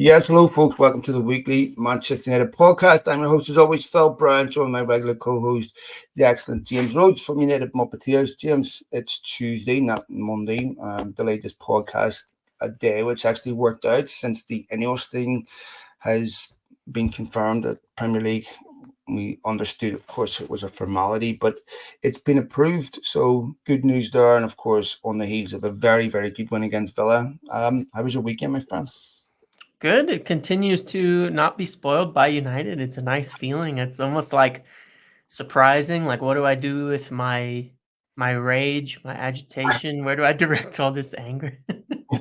Yes, hello, folks. Welcome to the weekly Manchester United podcast. I'm your host, as always, Phil Brown, joined my regular co-host, the excellent James Rhodes from United Muppetiers. James, it's Tuesday, not Monday. Delayed this podcast a day, which actually worked out since the INEOS thing has been confirmed at Premier League. We understood, of course, it was a formality, but it's been approved. So good news there, and of course, on the heels of a very, very good win against Villa. How was your weekend, my friend? Good. It continues to not be spoiled by United. It's a nice feeling. It's almost like surprising. Like, what do I do with my rage, my agitation? Where do I direct all this anger?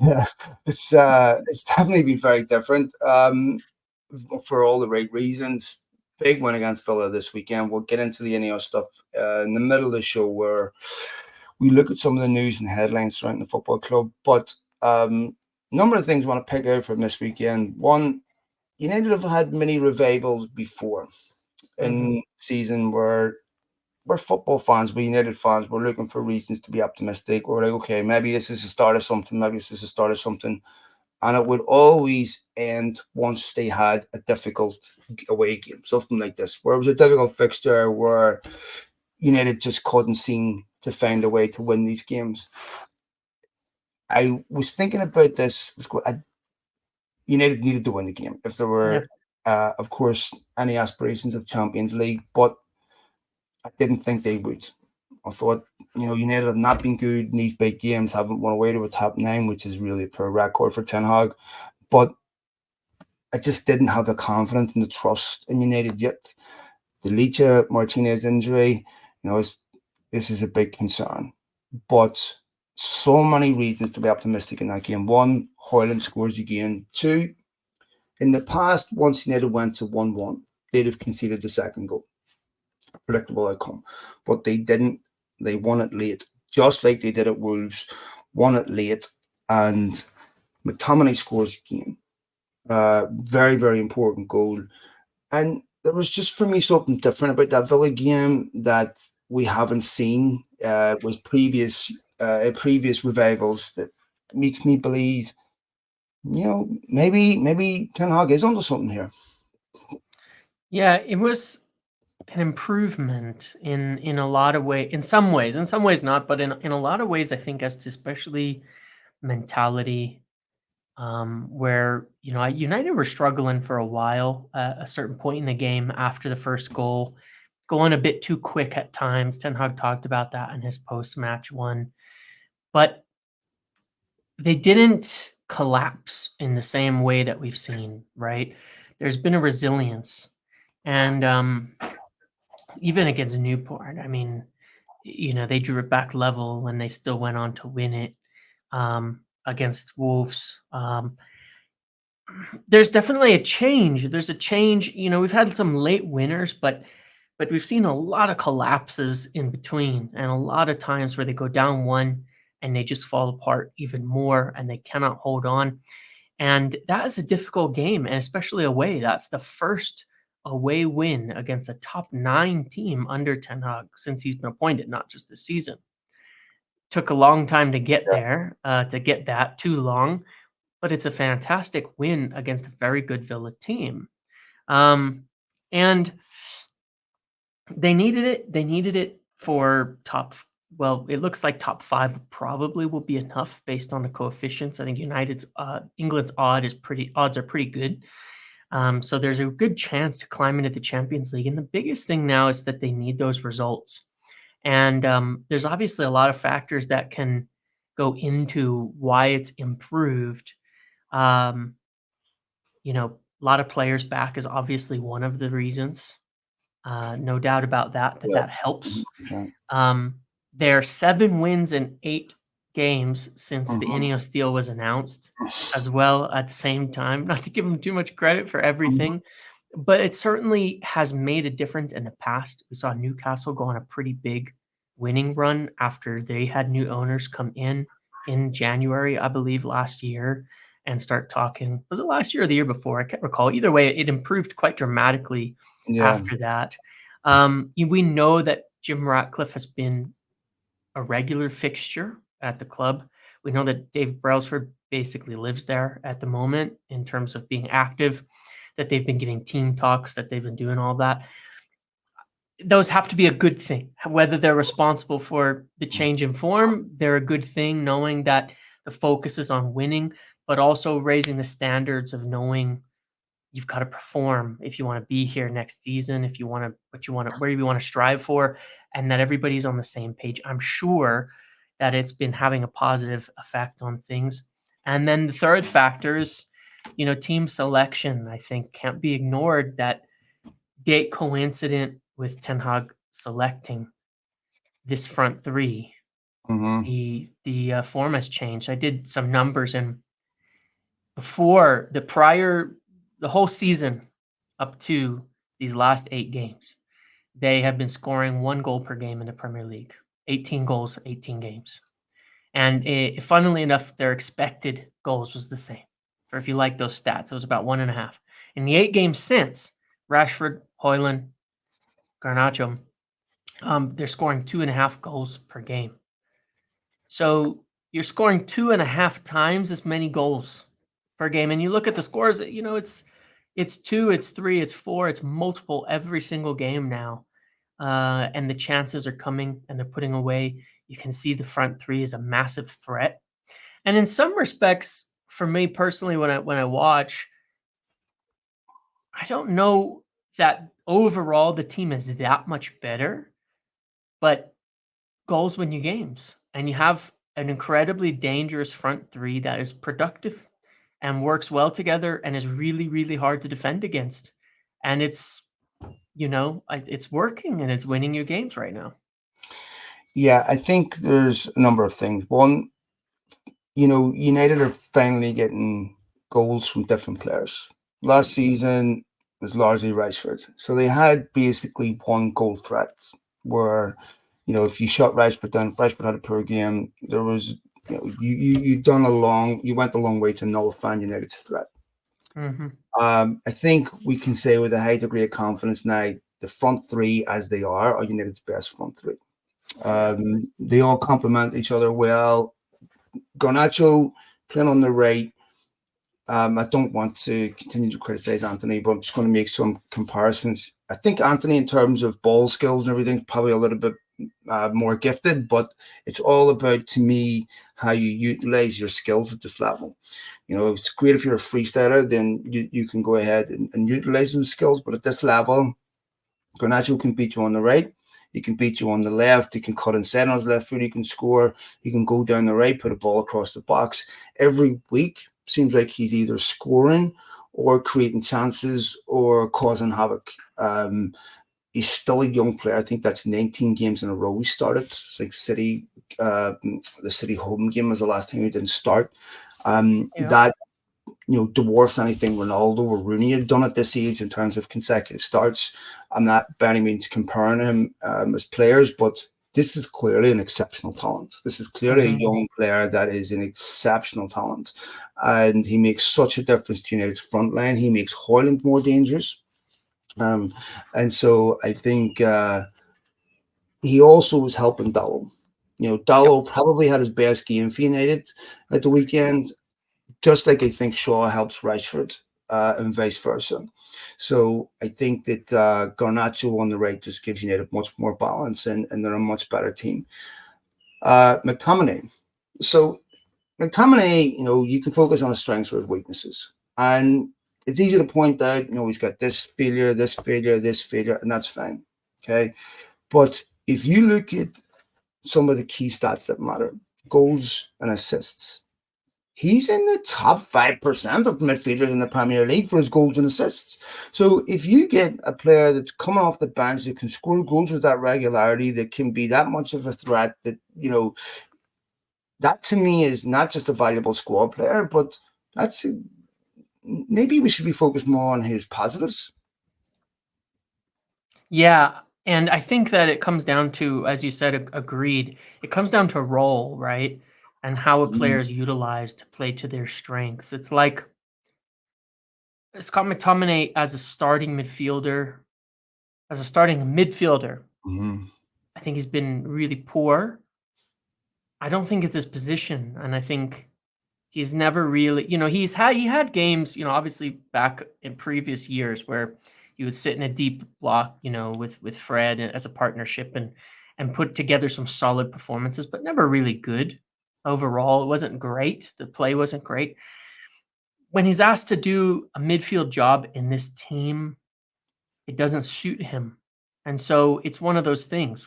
Yeah, it's definitely been very different. For all the right reasons. Big win against Villa this weekend. We'll get into the INEOS stuff in the middle of the show where we look at some of the news and headlines surrounding the football club. But number of things I want to pick out from this weekend. One, United have had many revivals before in season where we're football fans, we're United fans, we're looking for reasons to be optimistic. We're like, okay, maybe this is the start of something, maybe this is the start of something. And it would always end once they had a difficult away game, something like this, where it was a difficult fixture where United just couldn't seem to find a way to win these games. I was thinking about this. United needed to win the game if there Yeah. were, of course, any aspirations of Champions League, but I didn't think they would. I thought, United have not been good in these big games, haven't won away to a top nine, which is really a poor record for Ten Hag. But I just didn't have the confidence and the trust in United yet. The Licha Martinez injury, this is a big concern. But so many reasons to be optimistic in that game. One, Hojlund scores again. Two, in the past, once United went to 1-1, they'd have conceded the second goal. Predictable outcome. But they didn't. They won it late, just like they did at Wolves. Won it late, and McTominay scores again. Very, very important goal. And there was just for me something different about that Villa game that we haven't seen with previous revivals that makes me believe, maybe Ten Hag is onto something here. Yeah, it was an improvement in a lot of ways. In some ways not, but in a lot of ways, I think, as to especially mentality, where United were struggling for a while at a certain point in the game after the first goal, going a bit too quick at times. Ten Hag talked about that in his post-match one, but they didn't collapse in the same way that we've seen. Right? There's been a resilience, and even against Newport, I mean, they drew it back level and they still went on to win it against Wolves. There's definitely a change. There's a change. We've had some late winners, but we've seen a lot of collapses in between, and a lot of times where they go down one and they just fall apart even more, and they cannot hold on. And that is a difficult game, and especially away. That's the first away win against a top 9 team under Ten Hag since he's been appointed, not just this season. Took a long time to get there, to get that, too long, but it's a fantastic win against a very good Villa team. And they needed it. They needed it for it looks like top 5 probably will be enough based on the coefficients. I think England's odds are pretty good. So there's a good chance to climb into the Champions League. And the biggest thing now is that they need those results. And there's obviously a lot of factors that can go into why it's improved. A lot of players back is obviously one of the reasons. No doubt about that Yeah. helps. 100%. There are 7 wins in 8 games since the INEOS deal was announced as well at the same time. Not to give them too much credit for everything, but it certainly has made a difference in the past. We saw Newcastle go on a pretty big winning run after they had new owners come in January, I believe, last year, and start talking. Was it last year or the year before? I can't recall. Either way, it improved quite dramatically Yeah. after that. We know that Jim Ratcliffe has been a regular fixture at the club. We know that Dave Brailsford basically lives there at the moment in terms of being active, that they've been getting team talks, that they've been doing all that. Those have to be a good thing. Whether they're responsible for the change in form, they're a good thing, knowing that the focus is on winning, but also raising the standards of knowing you've got to perform if you want to be here next season, if you want to, what you want to, where you want to strive for, and that everybody's on the same page. I'm sure that it's been having a positive effect on things. And then the third factor is, team selection, I think can't be ignored, that date coincident with Ten Hag selecting this front three. Mm-hmm. The form has changed. I did some numbers, and before the whole season up to these last 8 games, they have been scoring 1 goal per game in the Premier League. 18 goals, 18 games. And funnily enough, their expected goals was the same. Or if you like those stats, it was about 1.5. In the 8 games since, Rashford, Hojlund, Garnacho, they're scoring 2.5 goals per game. So you're scoring 2.5 times as many goals per game. And you look at the scores, it's 2, it's 3, it's 4, it's multiple every single game now. And the chances are coming and they're putting away. You can see the front three is a massive threat. And in some respects, for me personally, when I watch, I don't know that overall the team is that much better, but goals win you games. And you have an incredibly dangerous front three that is productive and works well together and is really, really hard to defend against. And it's working and it's winning you games right now. Yeah, I think there's a number of things. One, United are finally getting goals from different players. Last season was largely Rashford. So they had basically one goal threat where, if you shut Rashford down, if Rashford had a poor game, there was, you went a long way to nullifying United's threat. Mm-hmm. I think we can say with a high degree of confidence now, the front three as they are United's best front three. They all complement each other well. Garnacho playing on the right. I don't want to continue to criticize Anthony, but I'm just going to make some comparisons. I think Anthony, in terms of ball skills and everything, probably a little bit more gifted, but it's all about, to me, how you utilize your skills at this level. It's great if you're a freestyler, then you can go ahead and utilize those skills, but at this level, Garnacho can beat you on the right. He can beat you on the left. He can cut inside on his left foot. He can score. He can go down the right, put a ball across the box. Every week seems like he's either scoring or creating chances or causing havoc. He's still a young player. I think that's 19 games in a row he started. It's like City, the City home game was the last time he didn't start. That dwarfs anything Ronaldo or Rooney had done at this age in terms of consecutive starts. I'm not by any means comparing him as players, but this is clearly an exceptional talent. This is clearly a young player that is an exceptional talent. And he makes such a difference to United's front line. He makes Hojlund more dangerous. And so I think he also was helping Dallo. Dallo probably had his best game for United at the weekend, just like I think Shaw helps Rashford and vice versa. So I think that Garnacho on the right just gives United much more balance and they're a much better team. McTominay. So McTominay, you can focus on his strengths or his weaknesses. And it's easy to point out, he's got this failure, this failure, this failure, and that's fine. Okay. But if you look at some of the key stats that matter, goals and assists, he's in the top 5% of midfielders in the Premier League for his goals and assists. So if you get a player that's coming off the bench that can score goals with that regularity, that can be that much of a threat, that, that to me is not just a valuable squad player, but maybe we should be focused more on his positives. Yeah. And I think that it comes down to, as you said, agreed, it comes down to role, right? And how a player is utilized to play to their strengths. It's like Scott McTominay as a starting midfielder, I think he's been really poor. I don't think it's his position. And I think He's never really, he had games, obviously back in previous years where he would sit in a deep block, with Fred as a partnership and put together some solid performances, but never really good overall. It wasn't great. The play wasn't great. When he's asked to do a midfield job in this team, it doesn't suit him. And so it's one of those things.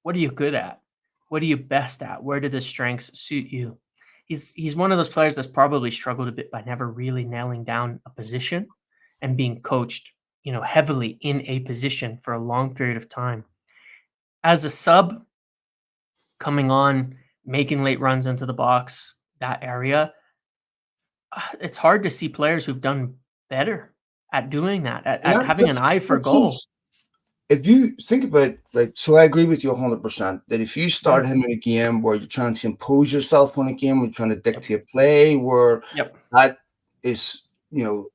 What are you good at? What are you best at? Where do the strengths suit you? He's one of those players that's probably struggled a bit by never really nailing down a position and being coached, heavily in a position for a long period of time. As a sub, coming on, making late runs into the box, that area, it's hard to see players who've done better at doing that, And at having an eye for that goal. seems, if you think about so I agree with you 100% that if you Yeah. start him in a game where you're trying to impose yourself on a game, where you're trying to Yep. dictate play, where Yep. that is,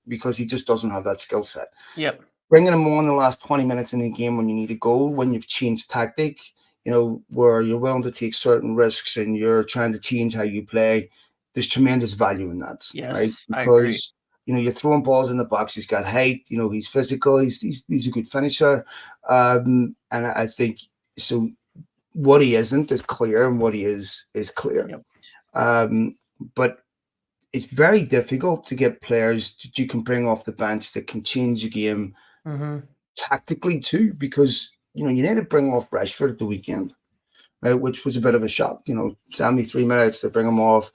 because he just doesn't have that skill set. Yep. Bringing him on the last 20 minutes in the game when you need a goal, when you've changed tactic, where you're willing to take certain risks and you're trying to change how you play, there's tremendous value in that, right? Yes, I agree. Because you're throwing balls in the box. He's got height. He's physical. He's a good finisher, and I think so. What he isn't is clear, and what he is clear. Yep. But it's very difficult to get players that you can bring off the bench that can change the game tactically too, because you need to bring off Rashford at the weekend, right? Which was a bit of a shock. 73 minutes to bring him off.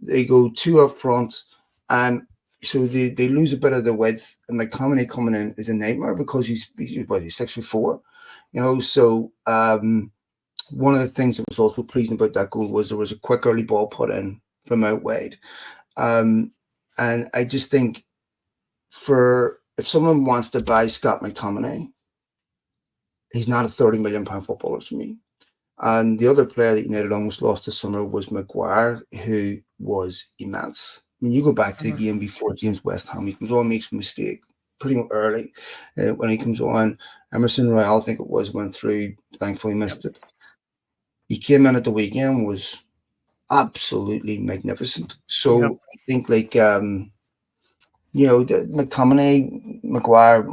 They go two up front, and so they lose a bit of the width. And McTominay coming in is a nightmare because he's 6'4", So one of the things that was also pleasing about that goal was there was a quick early ball put in from out wide, and I just think if someone wants to buy Scott McTominay, he's not a £30 million footballer to me. And the other player that United almost lost this summer was Maguire, who was immense. When you go back to the game before James West Ham, he comes on, makes a mistake pretty early. When he comes on, Emerson Royale, I think it was, went through, thankfully missed it. He came in at the weekend, was absolutely magnificent. So I think the McTominay, Maguire,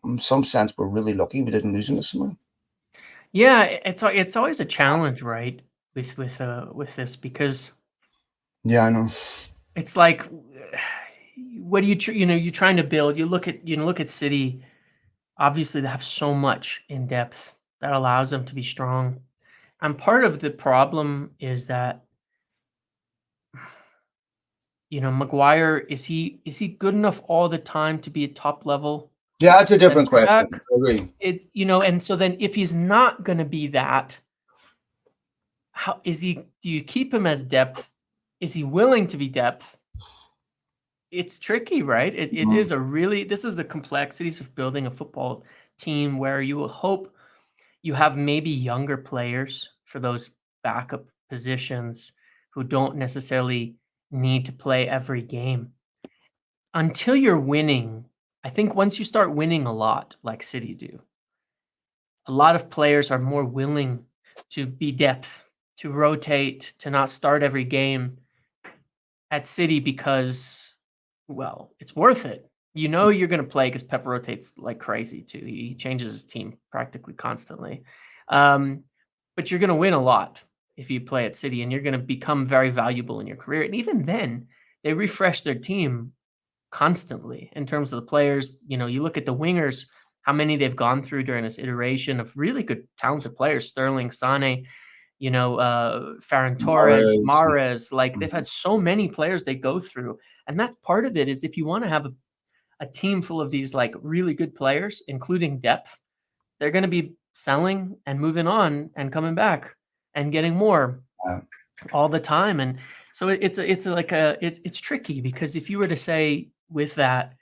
in some sense, we're really lucky we didn't lose him this summer. Yeah, it's always a challenge, right? With this, because Yeah, I know. it's like, what do you're trying to build? You look at City. Obviously, they have so much in depth that allows them to be strong. And part of the problem is that, Maguire, is he good enough all the time to be a top level Yeah, that's a different center question. back? I agree. And so then if he's not going to be that, how is he? Do you keep him as depth? Is he willing to be depth? It's tricky, right? It is this is the complexities of building a football team, where you will hope you have maybe younger players for those backup positions who don't necessarily need to play every game. Until you're winning, I think once you start winning a lot, like City do, a lot of players are more willing to be depth, to rotate, to not start every game at City because, well, it's worth it. You're going to play because Pep rotates like crazy too. He changes his team practically constantly. But you're going to win a lot if you play at City, and you're going to become very valuable in your career. And even then, they refresh their team constantly in terms of the players. You look at the wingers, how many they've gone through during this iteration of really good, talented players: Sterling, Sane, Ferran Torres, Mahrez. Like, they've had so many players they go through. And that's part of it, is if you want to have a team full of these like really good players, including depth, they're going to be selling and moving on and coming back and getting more all the time. And so it's tricky, because if you were to say with that,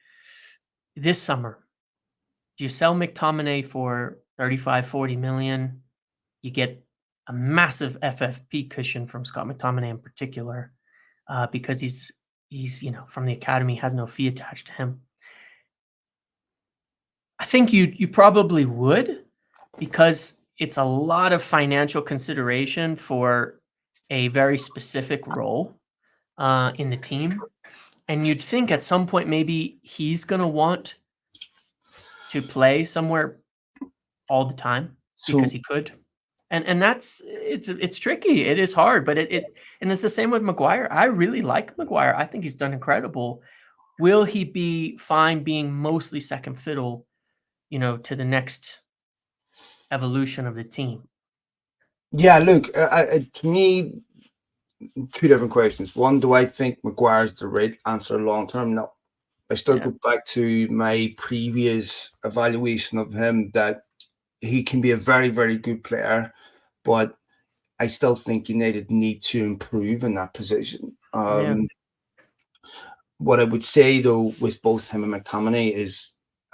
this summer, do you sell McTominay for 35, 40 million? You get a massive FFP cushion from Scott McTominay in particular, because he's from the academy, has no fee attached to him. I think you probably would, because it's a lot of financial consideration for a very specific role. in the team, and you'd think at some point maybe he's gonna want to play somewhere all the time because So he could. And that's it's tricky. It is hard, but it and it's the same with Maguire. I really like Maguire. I think he's done incredible. Will he be fine being mostly second fiddle, to the next evolution of the team? yeah, look, to me, two different questions. One, do I think Maguire's the right answer long term? No. I still Yeah. go back to my previous evaluation of him that he can be a very, very good player, but I still think United need to improve in that position. Yeah. What I would say though, with both him and McTominay, is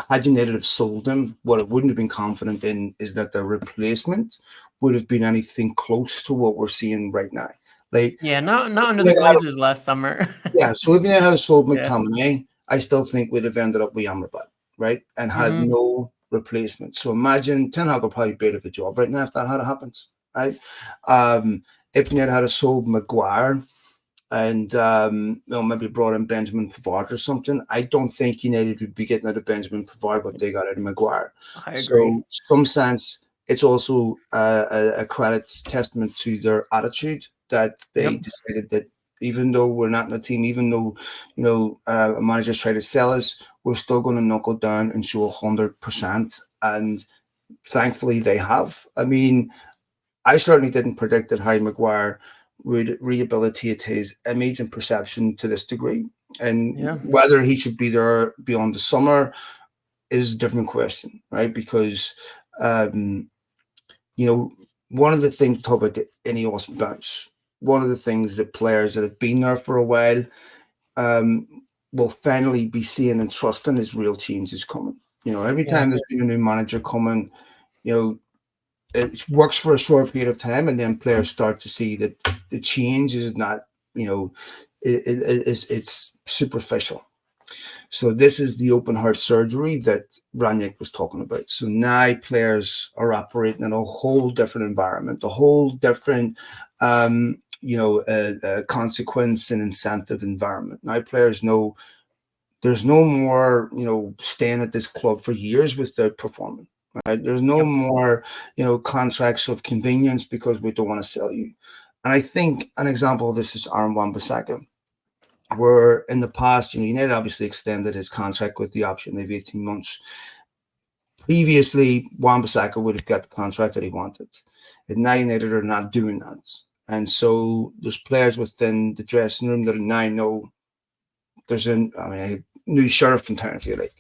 had United have sold him, what I wouldn't have been confident in is that the replacement would have been anything close to what we're seeing right now. Like, Yeah, not under the Glazers last summer. yeah, so if United had sold Yeah. McTominay, I still think we'd have ended up with Amrabat, right? And had Mhm. no replacement. So imagine Ten Hag would probably be out of the job right now if that had happened, right? If United had sold Maguire and maybe brought in Benjamin Pavard or something, I don't think United would be getting out of Benjamin Pavard what they got out of Maguire. I agree. So, some sense, it's also a credit testament to their attitude that they Yep. decided that even though we're not in a team, even though a manager's trying to sell us, we're still going to knuckle down and show 100%. And thankfully, they have. I mean, I certainly didn't predict that Harry Maguire would rehabilitate his image and perception to this degree. And Yeah. whether he should be there beyond the summer is a different question, right? Because, um, one of the things to talk about the INEOS bounce, one of the things that players that have been there for a while um, will finally be seeing and trusting is real change is coming. Every Yeah. time there's been a new manager coming, you know, it works for a short period of time, and then players start to see that the change is not, it's superficial. So this is the open heart surgery that Ranić was talking about. So now players are operating in a whole different environment, a whole different, consequence and incentive environment. Now players know there's no more, staying at this club for years without performing. Right? There's no Yep. more, contracts of convenience because we don't want to sell you. And I think an example of this is Aaron Wan-Bissaka, where in the past, United obviously extended his contract with the option of 18 months. Previously, Wan-Bissaka would have got the contract that he wanted. And now United are not doing that. And so there's players within the dressing room that now know there's a new sheriff in town, if you like.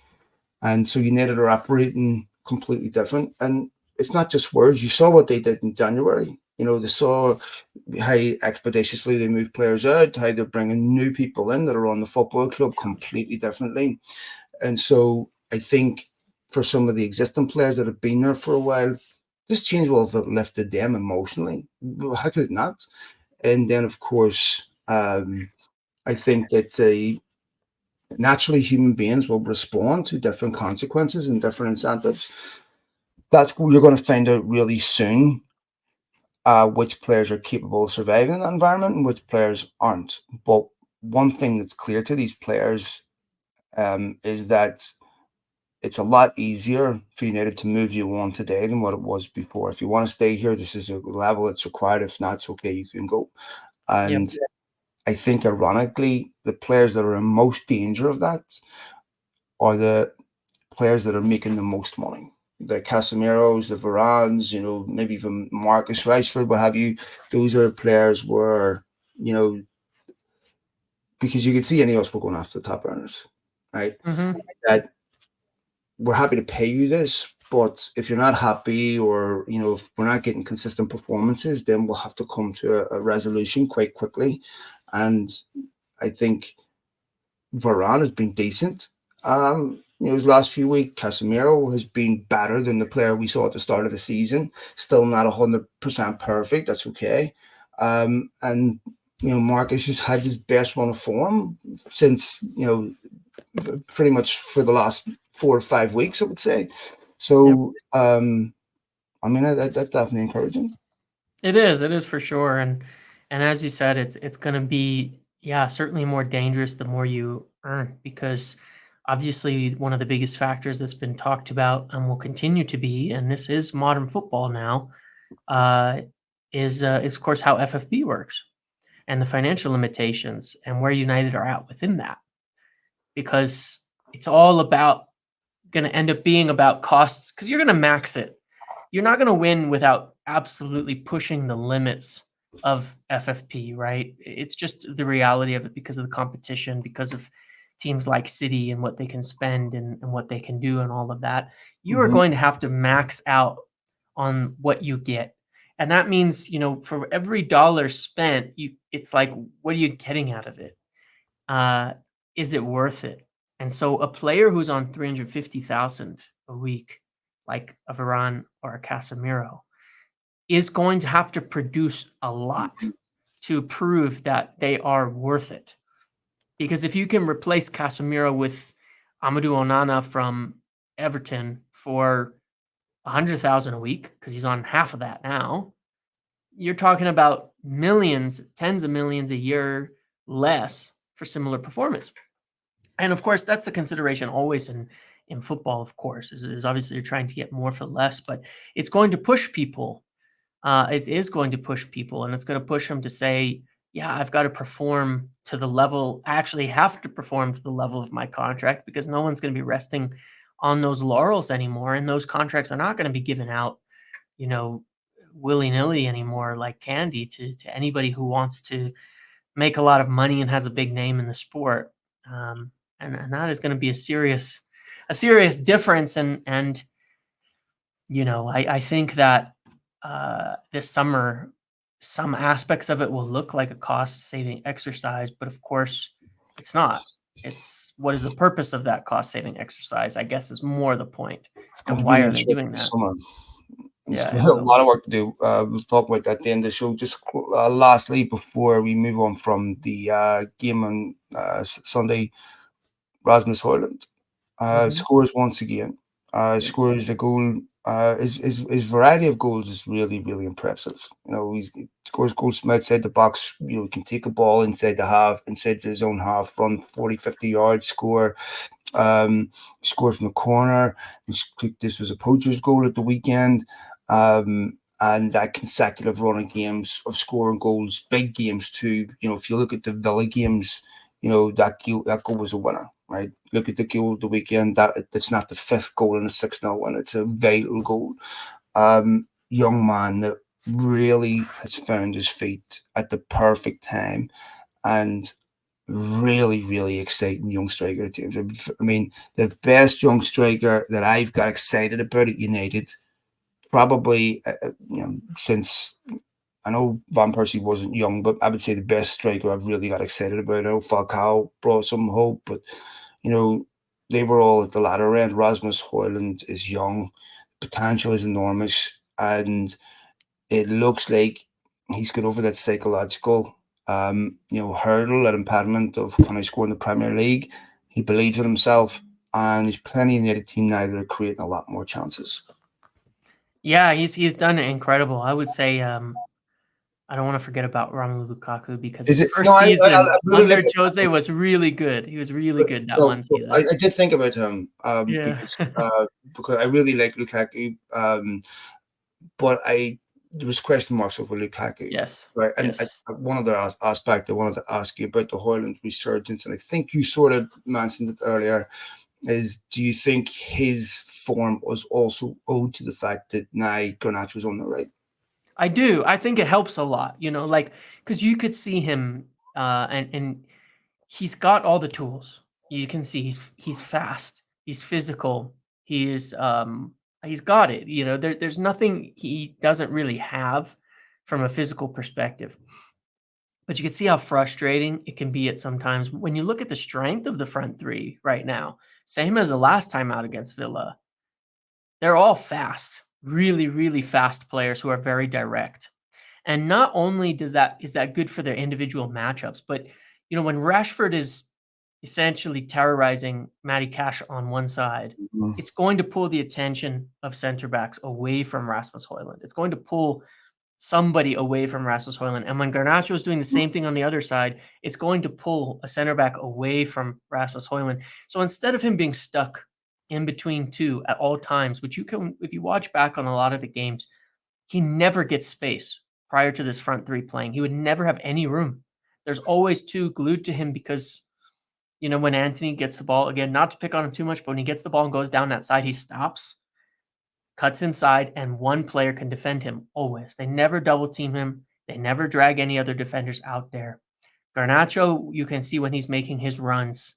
And so United are operating completely different. And it's not just words. You saw what they did in January. They saw how expeditiously they move players out, how they're bringing new people in that are on the football club completely differently. And so I think for some of the existing players that have been there for a while, this change will have lifted them emotionally. How could it not? And then, of course, I think that naturally human beings will respond to different consequences and different incentives. That's you're going to find out really soon which players are capable of surviving in that environment and which players aren't. But one thing that's clear to these players is that it's a lot easier for United to move you on today than what it was before. If you want to stay here, this is a level that's required. If not, it's okay, you can go. Yep. And I think, ironically, the players that are in most danger of that are the players that are making the most money. The Casemiros, the Varans, maybe even Marcus Rashford, what have you. Those are players where, because you can see any of us were going after the top earners, right? Mhm. That we're happy to pay you this, but if you're not happy or, if we're not getting consistent performances, then we'll have to come to a resolution quite quickly. And I think Varane has been decent. His last few weeks, Casemiro has been better than the player we saw at the start of the season. Still not 100% perfect. That's okay. And Marcus has had his best run of form since pretty much for the last 4 or 5 weeks, I would say. Yep. So, that's definitely encouraging. It is for sure, and as you said, it's gonna be, Yeah, certainly more dangerous the more you earn, because obviously one of the biggest factors that's been talked about and will continue to be, and this is modern football now, uh, is of course how FFP works and the financial limitations and where United are at within that, because it's all about going to end up being about costs, because you're going to max it. You're not going to win without absolutely pushing the limits of FFP, right? It's just the reality of it, because of the competition, because of teams like City and what they can spend and what they can do and all of that. You are Mhm. going to have to max out on what you get. And that means, for every dollar spent, it's like, what are you getting out of it? Uh, is it worth it? And so a player who's on 350,000 a week, like a Varane or a Casemiro, is going to have to produce a lot to prove that they are worth it. Because if you can replace Casemiro with Amadou Onana from Everton for 100,000 a week, because he's on half of that now, you're talking about millions, tens of millions a year less for similar performance. And of course, that's the consideration always in football, of course, is obviously you're trying to get more for less, but it's going to push people. It is going to push people, and it's going to push them to say, yeah, I've got to perform to the level. I actually have to perform to the level of my contract, because no one's going to be resting on those laurels anymore. And those contracts are not going to be given out, you know, willy-nilly anymore, like candy, to anybody who wants to make a lot of money and has a big name in the sport. Um, and that is going to be a serious difference. And I think that this summer, some aspects of it will look like a cost saving exercise, but of course, it's not. It's what is the purpose of that cost saving exercise, I guess, is more the point. It's going And to be why an are they interesting doing that? summer. There's Yeah, going it to be a will. lot of work to do. We'll talk about that at the end of the show. Just lastly, before we move on from the game on Sunday, Rasmus Hojlund Hmm. scores once again. Yeah. Scores a goal. His variety of goals is really, really impressive. He scores goals from outside the box. He can take a ball inside his own half, run 40, 50 yards, score. Scored from the corner. This was a poacher's goal at the weekend. And that consecutive run of games of scoring goals, big games too. If you look at the Villa games, that goal was a winner, right? Look at the goal of the weekend. That's not the fifth goal in a 6-0 win. It's a vital goal. Young man that really has found his feet at the perfect time, and really, really exciting young striker, James. I mean, the best young striker that I've got excited about at United, probably, since I know Van Persie wasn't young, but I would say the best striker I've really got excited about. I know Falcao brought some hope, but you know, they were all at the latter end. Rasmus Hojlund is young, potential is enormous, and it looks like he's got over that psychological, hurdle, that impediment of can I score in the Premier League. He believes in himself, and there's plenty in the other team now that are creating a lot more chances. Yeah, he's done incredible. I would say, I don't want to forget about Romelu Lukaku, because Is his it? No, first I season really like under it. Jose was really good. He was really good that No, one so I, season. I did think about him Yeah. because I really like Lukaku, but there was question marks over Lukaku, Yes. right? And Yes. one other aspect I wanted to ask you about the Hoyland resurgence, and I think you sort of mentioned it earlier, is do you think his form was also owed to the fact that now Garnacho was on the right? I do. I think it helps a lot, like, because you could see him, and he's got all the tools. You can see he's fast, he's physical, he's got it. There's nothing he doesn't really have from a physical perspective. But you can see how frustrating it can be at sometimes when you look at the strength of the front three right now, same as the last time out against Villa. They're all fast, really, really fast players who are very direct. And not only is that good for their individual matchups, but when Rashford is essentially terrorizing Matty Cash on one side, Mhm. it's going to pull the attention of center backs away from Rasmus Hojlund. It's going to pull somebody away from Rasmus Hojlund. And when Garnacho is doing the same thing on the other side, it's going to pull a center back away from Rasmus Hojlund. So instead of him being stuck in between two at all times, which you can, if you watch back on a lot of the games, he never gets space prior to this front three playing. He would never have any room. There's always two glued to him because, when Anthony gets the ball, again, not to pick on him too much, but when he gets the ball and goes down that side, he stops, cuts inside, and one player can defend him always. They never double team him. They never drag any other defenders out there. Garnacho, you can see when he's making his runs.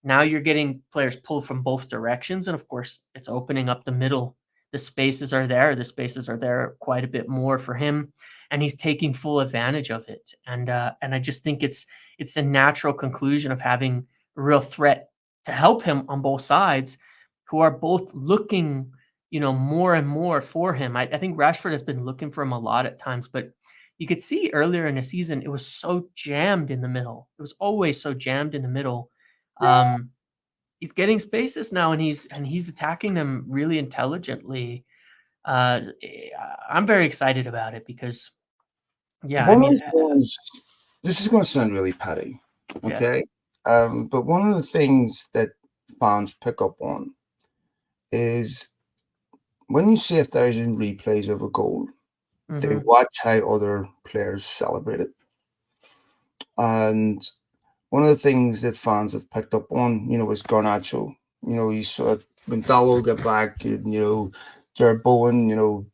Now you're getting players pulled from both directions, and of course, it's opening up the middle. The spaces are there. The spaces are there quite a bit more for him, and he's taking full advantage of it. And I just think it's a natural conclusion of having a real threat to help him on both sides, who are both looking, more and more for him. I think Rashford has been looking for him a lot at times, but you could see earlier in the season it was so jammed in the middle. It was always so jammed in the middle. He's getting spaces now, and he's attacking them really intelligently. I'm very excited about it because, yeah, I One of mean, the things, this is going to sound really petty, yeah, okay? But one of the things that fans pick up on is when you see 1,000 replays of a goal, they hmm watch how other players celebrate it. And one of the things that fans have picked up on, is Garnacho. You saw when Dallo get back, Jared Bowen,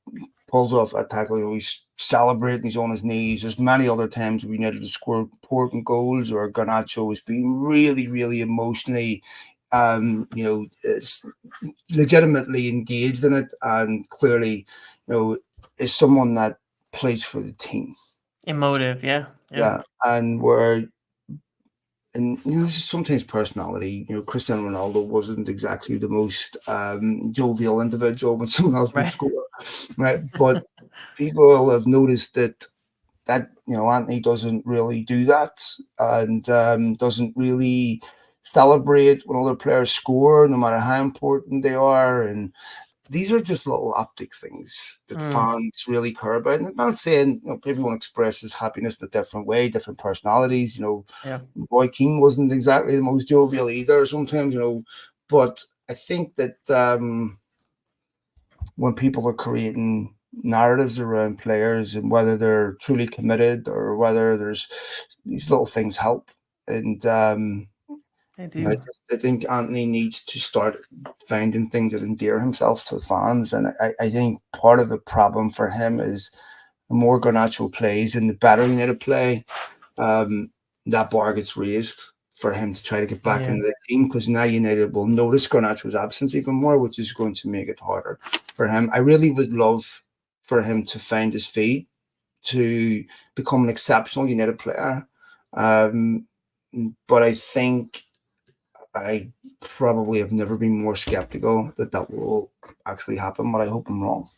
pulls off a tackle, he's celebrating, he's on his knees. There's many other times we needed to score important goals, or Garnacho has been really, really emotionally, it's legitimately engaged in it, and clearly, is someone that plays for the team. emotive, yeah, yeah, Yeah, and where and this is sometimes personality. Cristiano Ronaldo wasn't exactly the most jovial individual when someone else would right, score, right? But people have noticed that Anthony doesn't really do that, and doesn't really celebrate when other players score, no matter how important they are. And these are just little optic things that mm, fans really care about. And I'm not saying everyone expresses happiness in a different way, different personalities. yeah, Roy Keane wasn't exactly the most jovial either sometimes, but I think that when people are creating narratives around players, and whether they're truly committed or whether there's these little things help. And I I do, think Anthony needs to start finding things that endear himself to the fans. And I think part of the problem for him is the more Garnacho plays and the better United play, um, that bar gets raised for him to try to get back yeah, into the team, because now United will notice Garnacho's absence even more, which is going to make it harder for him. I really would love for him to find his feet, to become an exceptional United player. Um, but I think I probably have never been more skeptical that will actually happen, but I hope I'm wrong.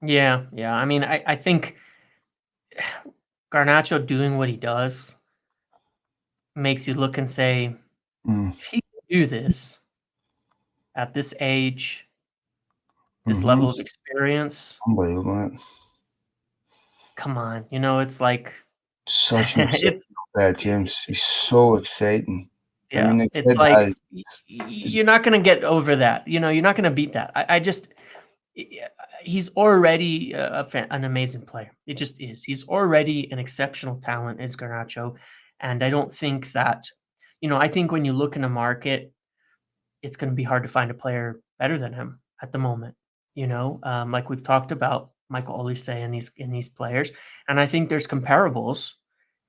yeah, yeah. I mean, I think Garnacho doing what he does makes you look and say, Mm. if he can do this at this age, this Mm-hmm. level of experience, Unbelievable, right? come on, it's like Such an exciting it's player, James. He's so exciting. I yeah, mean, the it's kid like has. you're not gonna get over that. You're not gonna beat that. I just he's already an amazing player. It just is. He's already an exceptional talent, is Garnacho, and I don't think that. I think when you look in the market, it's going to be hard to find a player better than him at the moment. Like we've talked about Michael Olise and these players, and I think there's comparables,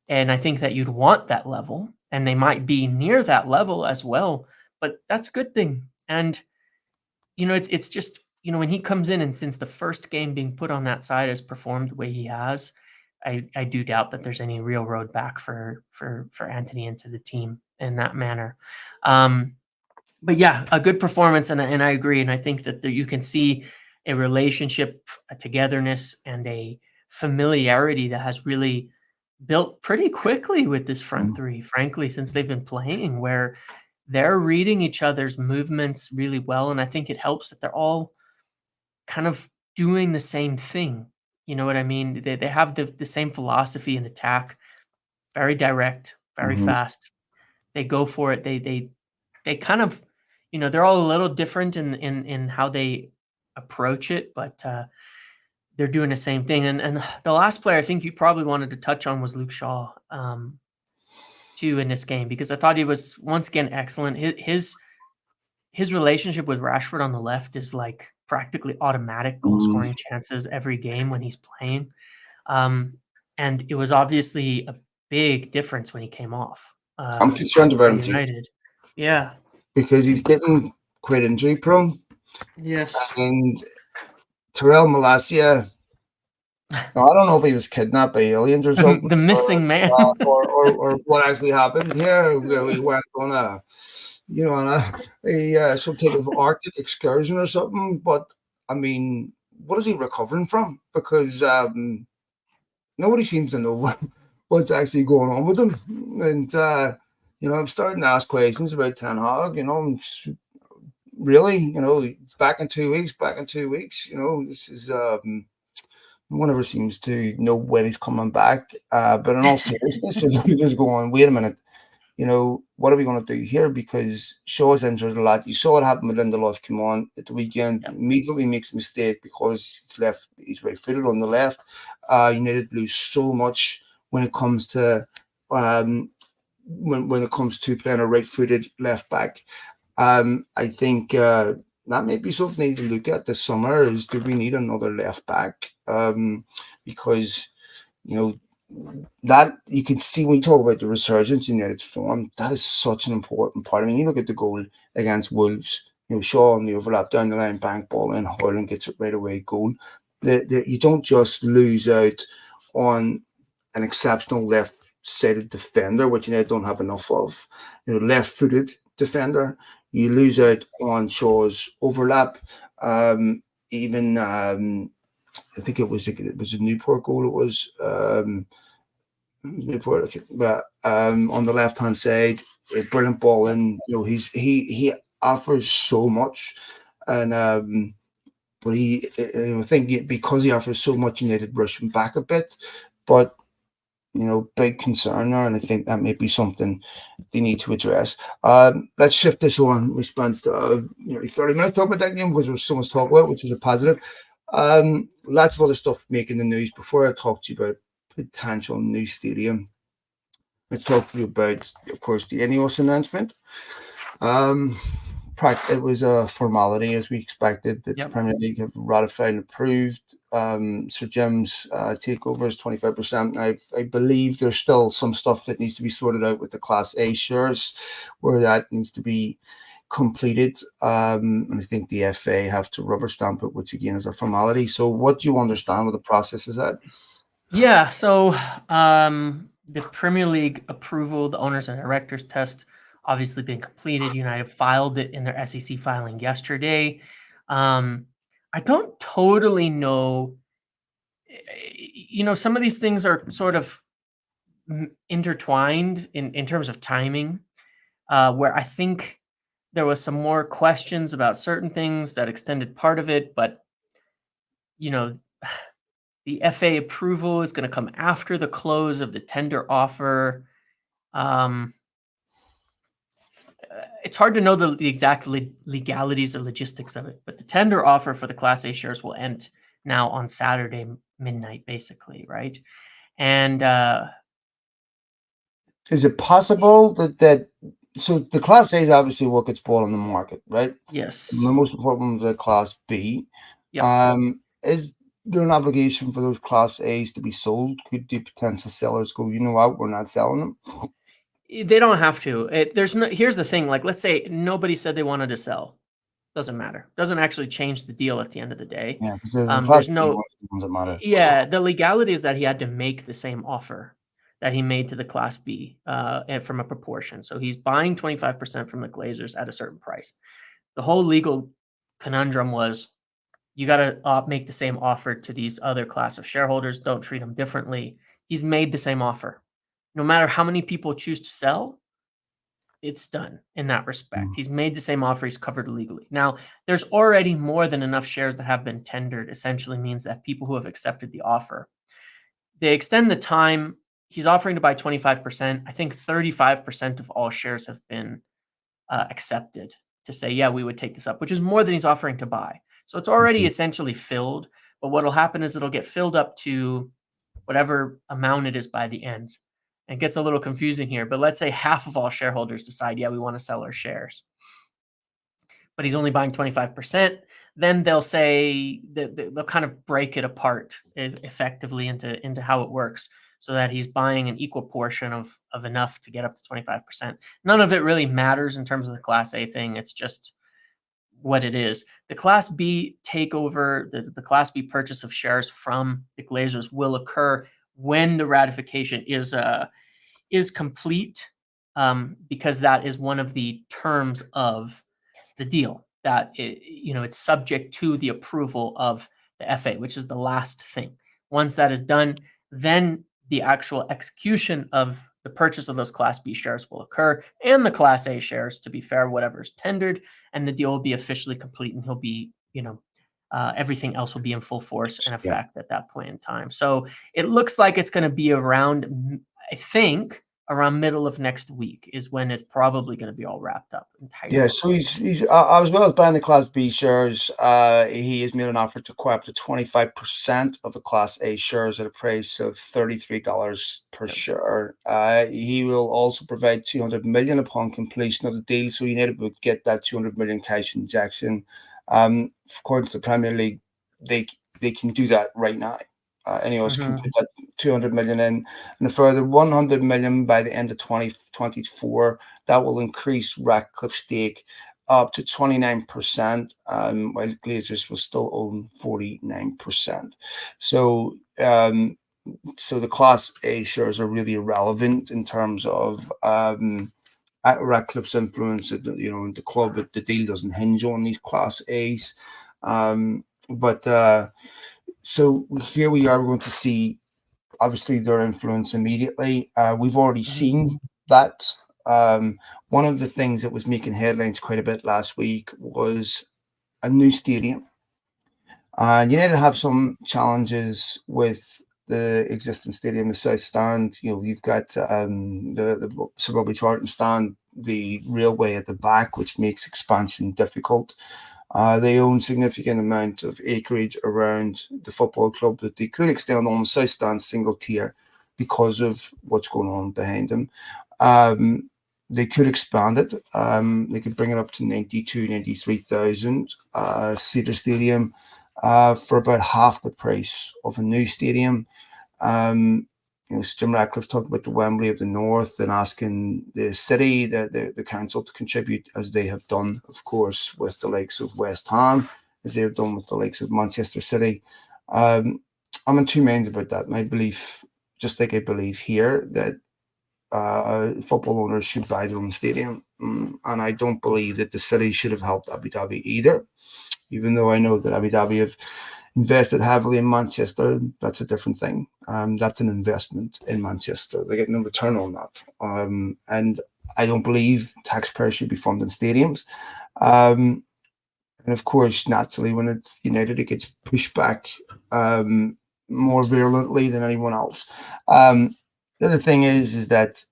and I think that you'd want that level, and they might be near that level as well. But that's a good thing, and it's just when he comes in and since the first game being put on that side has performed the way he has, I do doubt that there's any real road back for Anthony into the team in that manner. But yeah, a good performance, and I agree, and I think that you can see a relationship, a togetherness, and a familiarity that has really built pretty quickly with this front Mm. three, frankly, since they've been playing, where they're reading each other's movements really well, and I think it helps that they're all kind of doing the same thing. You know what I mean? They have the same philosophy and attack, very direct, very Mhm. fast. They go for it. They kind of, they're all a little different in how they approach it, but they're doing the same thing. And the last player I think you probably wanted to touch on was Luke Shaw, too, in this game, because I thought he was once again excellent. His relationship with Rashford on the left is like practically automatic goal Mm. scoring chances every game when he's playing. Um, and it was obviously a big difference when he came off I'm concerned for about him too United. Yeah. because he's getting quite injury prone, Yes. and Terrell Malacia. Now, I don't know if he was kidnapped by aliens or something, The missing man. or what actually happened here. We went on a some type of Arctic excursion or something. But I mean, what is he recovering from? Because nobody seems to know what's actually going on with him. And I'm starting to ask questions about Ten Hag. Really, back in 2 weeks, back in 2 weeks. This is. No one ever seems to know when he's coming back. But in all seriousness, you're just going, wait a minute, what are we going to do here? Because Shaw's injured a lot. You saw what happened with Lindelof come on at the weekend, Yep. immediately makes a mistake because he's right footed on the left. United lose so much when it comes to when it comes to playing a right footed left back. I think that may be something we need to look at this summer is do we need another left back? Because you that you can see when you talk about the resurgence in United's form, that is such an important part. I mean, you look at the goal against Wolves, Shaw on the overlap down the line, bank ball, and Hojlund gets it right away goal. You don't just lose out on an exceptional left-sided defender, which United don't have enough of. Left-footed defender. You lose out on Shaw's overlap. Even I think it was a Newport goal. It was Newport, but on the left hand side, a brilliant ball, Yep. and he offers so much, and but I think because he offers so much, United rush him back a bit, but big concern there, and I think that may be something they need to address. Let's shift this on. We spent nearly 30 minutes talking about that game because there was so much to talk about, which is a positive. Lots of other stuff making the news. Before I talk to you about potential new stadium, let's talk to you about, of course, the INEOS announcement. Um, it was a formality as we expected that the Yep. Premier League have ratified and approved. Sir Jim's takeover is 25%. I believe there's still some stuff that needs to be sorted out with the Class A shares where that needs to be completed. And I think the FA have to rubber stamp it, which again is a formality. So what do you understand what the process is at? Yeah. So the Premier League approval, the owners and directors test, obviously been completed. United filed it in their SEC filing yesterday. I don't totally know. Some of these things are sort of intertwined in terms of timing, where I think there was some more questions about certain things that extended part of it, but you know, the FA approval is going to come after the close of the tender offer. Um, it's hard to know the exact legalities or logistics of it, but the tender offer for the Class A shares will end now on Saturday midnight, basically, right? And Is it possible that so the Class A is obviously what gets bought on the market, right? The yes, most important one is the Class B. yep. Is there an obligation for those Class A's to be sold? Could the potential sellers go, you know what, we're not selling them? They don't have to. There's no. Here's the thing. Like, let's say nobody said they wanted to sell. Doesn't matter. Doesn't actually change the deal at the end of the day. Yeah, because the Class There's B no. ones are the ones that matter. Yeah, the legality is that he had to make the same offer that he made to the Class B, and from a proportion. So he's buying 25% from the Glazers at a certain price. The whole legal conundrum was you got to make the same offer to these other class of shareholders. Don't treat them differently. He's made the same offer. No matter how many people choose to sell, it's done in that respect. He's made the same offer. He's covered legally. Now, there's already more than enough shares that have been tendered. Essentially means that people who have accepted the offer, they extend the time. He's offering to buy 25%. I think 35% of all shares have been accepted to say, yeah, we would take this up, which is more than he's offering to buy. So it's already essentially filled. But what will happen is it'll get filled up to whatever amount it is by the end. And it gets a little confusing here, but let's say half of all shareholders decide, yeah, we want to sell our shares, but he's only buying 25%. Then they'll say that they'll kind of break it apart effectively into how it works, so that he's buying an equal portion of enough to get up to 25%. None of it really matters in terms of the Class A thing. It's just what it is. The Class B takeover, the Class B purchase of shares from the Glazers will occur when the ratification is complete, because that is one of the terms of the deal, that it's subject to the approval of the FA, which is the last thing. Once that is done, then the actual execution of the purchase of those Class B shares will occur, and the Class A shares, to be fair, whatever's tendered, and the deal will be officially complete, and he'll be, everything else will be in full force and effect at that point in time. So it looks like it's going to be around, I think, around middle of next week is when it's probably going to be all wrapped up entirely. Yeah, so he's as well as buying the Class B shares, he has made an offer to acquire up to 25% of the Class A shares at a price of $33 per share. He will also provide 200 million upon completion of the deal, so United would get that 200 million cash injection. According to the Premier League, they can do that right now. INEOS can put that 200 million in, and a further 100 million by the end of 2024. That will increase Ratcliffe's stake up to 29%, while Glazers will still own 49%. So, so the Class A shares are really irrelevant in terms of Ratcliffe's influence. In the club, the deal doesn't hinge on these Class A's, but. So here we are going to see, obviously, their influence immediately. We've already seen that. One of the things that was making headlines quite a bit last week was a new stadium. United have some challenges with the existing stadium, the South Stand. You've got the Sir Bobby Charlton Stand, the railway at the back, which makes expansion difficult. They own significant amount of acreage around the football club that they could extend on the South Stand single tier because of what's going on behind them. They could expand it. They could bring it up to 93,000 seater stadium for about half the price of a new stadium. Jim Ratcliffe talked about the Wembley of the North and asking the city, the council, to contribute, as they have done, of course, with the likes of West Ham, as they have done with the likes of Manchester City. I'm in two minds about that. My belief, just like I believe here, that football owners should buy their own stadium. And I don't believe that the city should have helped Abu Dhabi either, even though I know that Abu Dhabi have invested heavily in Manchester. That's a different thing. That's an investment in Manchester. They get no return on that. And I don't believe taxpayers should be funding stadiums. And of course, naturally, when it's United, it gets pushed back more virulently than anyone else. The other thing is that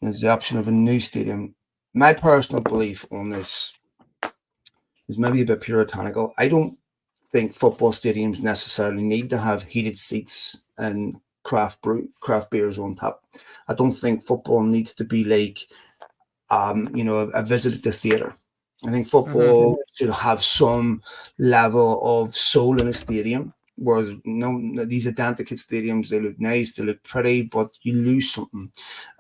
there's the option of a new stadium. My personal belief on this is maybe a bit puritanical. I don't think football stadiums necessarily need to have heated seats and craft beers on tap. I don't think football needs to be like, a visit at the theatre. I think football should have some level of soul in a stadium. Where these identical stadiums, they look nice, they look pretty, but you lose something.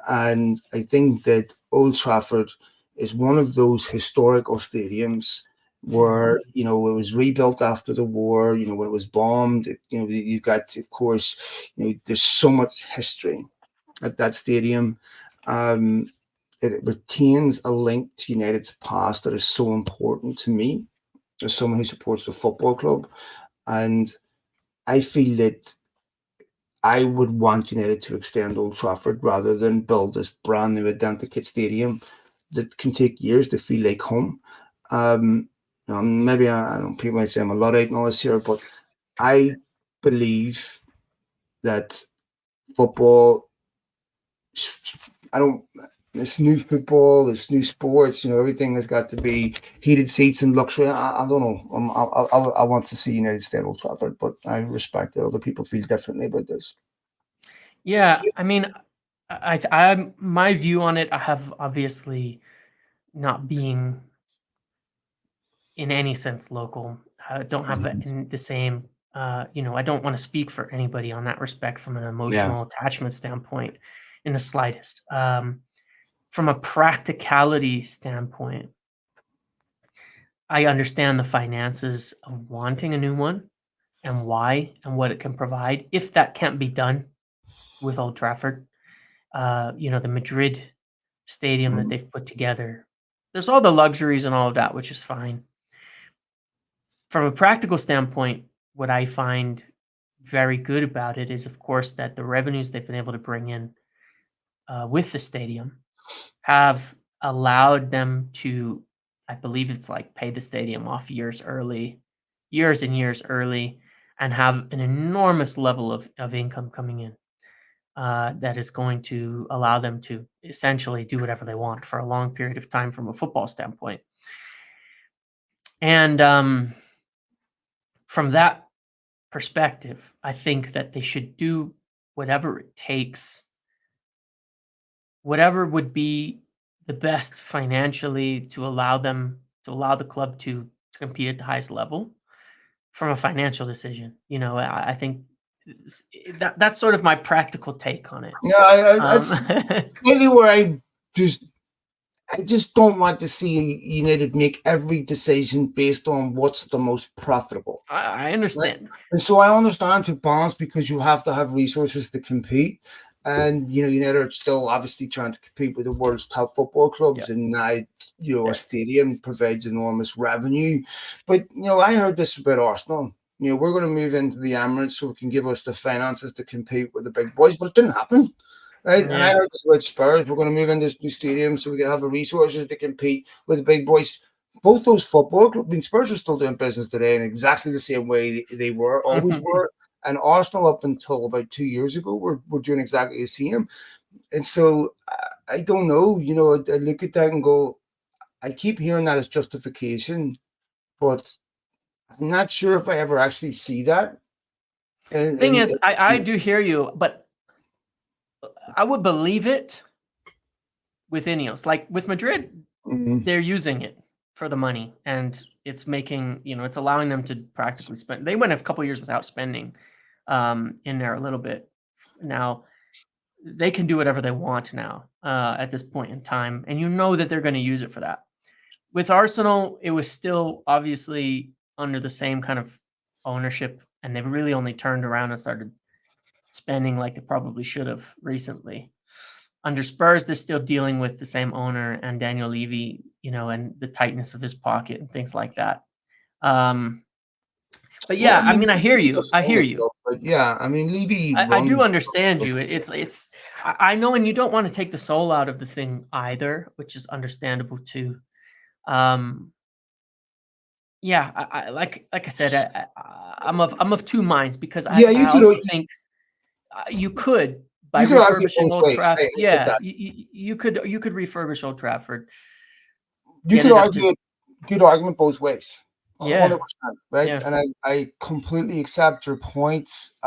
And I think that Old Trafford is one of those historical stadiums where it was rebuilt after the war, when it was bombed. You've got, of course, there's so much history at that stadium. It retains a link to United's past that is so important to me as someone who supports the football club. And I feel that I would want United to extend Old Trafford rather than build this brand new identical stadium that can take years to feel like home. Maybe I don't. People might say I'm a Luddite and all this here, but I believe that football. I don't. This new football, this new sports, everything has got to be heated seats and luxury. I don't know. I want to see United stay at Old Trafford, but I respect that other people feel differently about this. Yeah, I mean, I my view on it, I have obviously not being in any sense local. I don't have the same, I don't want to speak for anybody on that respect from an Yeah. emotional attachment standpoint in the slightest. From a practicality standpoint, I understand the finances of wanting a new one and why and what it can provide. If that can't be done with Old Trafford, the Madrid stadium that Mhm. they've put together, there's all the luxuries and all of that, which is fine. From a practical standpoint, what I find very good about it is, of course, that the revenues they've been able to bring in with the stadium have allowed them to, I believe it's like pay the stadium off years and years early, and have an enormous level of income coming in that is going to allow them to essentially do whatever they want for a long period of time from a football standpoint. And from that perspective, I think that they should do whatever it takes, whatever would be the best financially to allow the club to compete at the highest level from a financial decision. I think that's sort of my practical take on it. Yeah, I Um, it's really where I just don't want to see United make every decision based on what's the most profitable. I Right. understand. And so I understand to balance because you have to have resources to compete. And United are still obviously trying to compete with the world's top football clubs, Yeah, and now a yeah. stadium provides enormous revenue. But I heard this about Arsenal. We're going to move into the Emirates so it can give us the finances to compete with the big boys, but it didn't happen. Right, and I Yeah. heard this about Spurs. We're going to move into this new stadium so we can have the resources to compete with the big boys. Both those football clubs, I mean, Spurs are still doing business today in exactly the same way they were, always were. And Arsenal, up until about 2 years ago, were doing exactly the same. And so I don't know, I look at that and go, I keep hearing that as justification, but I'm not sure if I ever actually see that. Thing And is, I do hear you, but I would believe it with INEOS. Like with Madrid, Mhm. they're using it for the money, and it's making, it's allowing them to practically spend. They went a couple years without spending in there a little bit. Now they can do whatever they want now at this point in time, and that they're going to use it for that. With Arsenal, it was still obviously under the same kind of ownership, and they've really only turned around and started spending like they probably should have recently. Under Spurs, they're still dealing with the same owner and Daniel Levy, and the tightness of his pocket and things like that. But Yeah, yeah, I I mean, mean, I hear Levy you. does I own hear the you. club, but yeah, I mean, Levy I do runs. understand you. It's I know, and you don't want to take the soul out of the thing either, which is understandable too. Um, yeah, like I said, I'm of two minds because Yeah, I also think you could by you could argue refurbishing both Old ways. Trafford. I get Yeah, that. you could refurbish Old Trafford, You get could it up to argue good argument both ways, yeah, 100%, right? yeah, And I completely accept your points,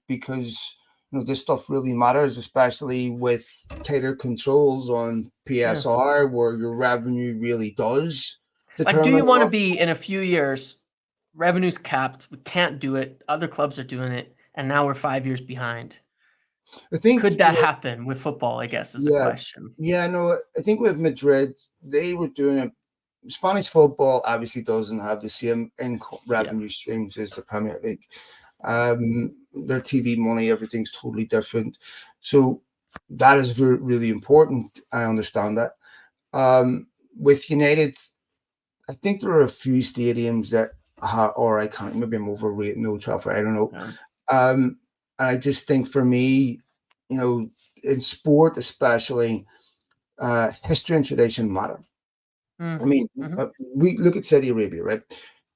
because this stuff really matters, especially with tighter controls on yeah. PSR, where your revenue really does Like, do determine you a want to lot. be in a few years? Revenue's capped. We can't do it. Other clubs are doing it, and now we're 5 years behind. I think, Could that happen with football? I guess is the yeah, question. yeah, no, I think with Madrid, they were doing it. Spanish football obviously doesn't have the same income Yeah, revenue streams as the Premier League. Their TV money, everything's totally different. So that is really important. I understand that. With United, I think there are a few stadiums that or I can't, maybe I'm overrating Old Trafford, I don't know. yeah, And I just think for me, in sport especially, history and tradition matter. I Mm, mean, mhm. we look at Saudi Arabia, right?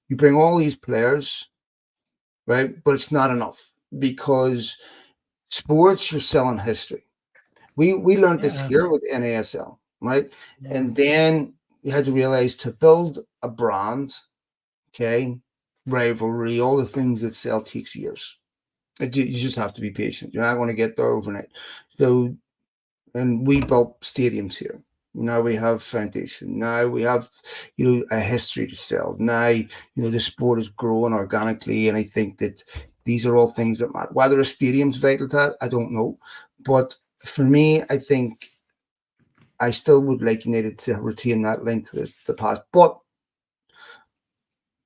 You bring all these players, right? But it's not enough because sports, you're selling history. We learned this Yeah, here with NASL, right? yeah, And then you had to realize to build a brand, okay, rivalry, all the things that sell takes years. You just have to be patient. You're not going to get there overnight. So, and we built stadiums here. Now we have foundation. Now we have, a history to sell. Now, the sport is growing organically, and I think that these are all things that matter. Whether a stadium's vital to that, I don't know. But for me, I think I still would like United to retain that link to the past. But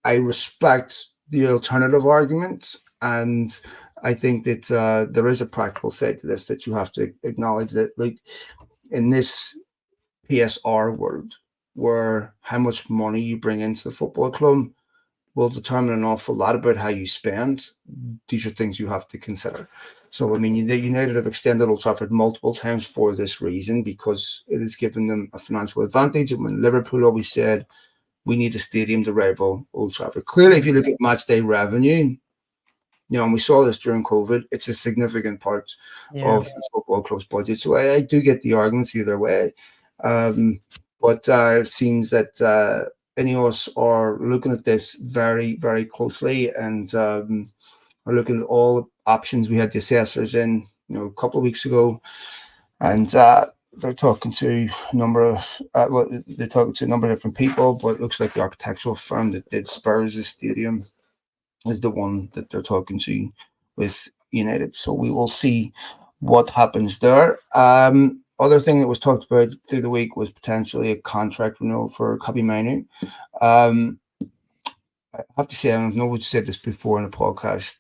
I respect the alternative argument, and I think that there is a practical side to this that you have to acknowledge that, like in this PSR world, where how much money you bring into the football club will determine an awful lot about how you spend. These are things you have to consider. So, I mean, United have extended Old Trafford multiple times for this reason because it has given them a financial advantage. And when Liverpool always said, we need a stadium to rival Old Trafford. Clearly, if mm, you look at match day revenue, and we saw this during COVID, it's a significant part yeah. of the football club's budget. So I do get the arguments either way. Um, but it seems that INEOS are looking at this very, very closely and are looking at all options. We had the assessors in, a couple of weeks ago, and they're talking to a number of they're talking to a number of different people, but it looks like the architectural firm that did Spurs' stadium is the one that they're talking to with United. So we will see what happens there. Other thing that was talked about through the week was potentially a contract renewal for Kobbie Mainoo. Um, I have to say, I know we've said this before in the podcast.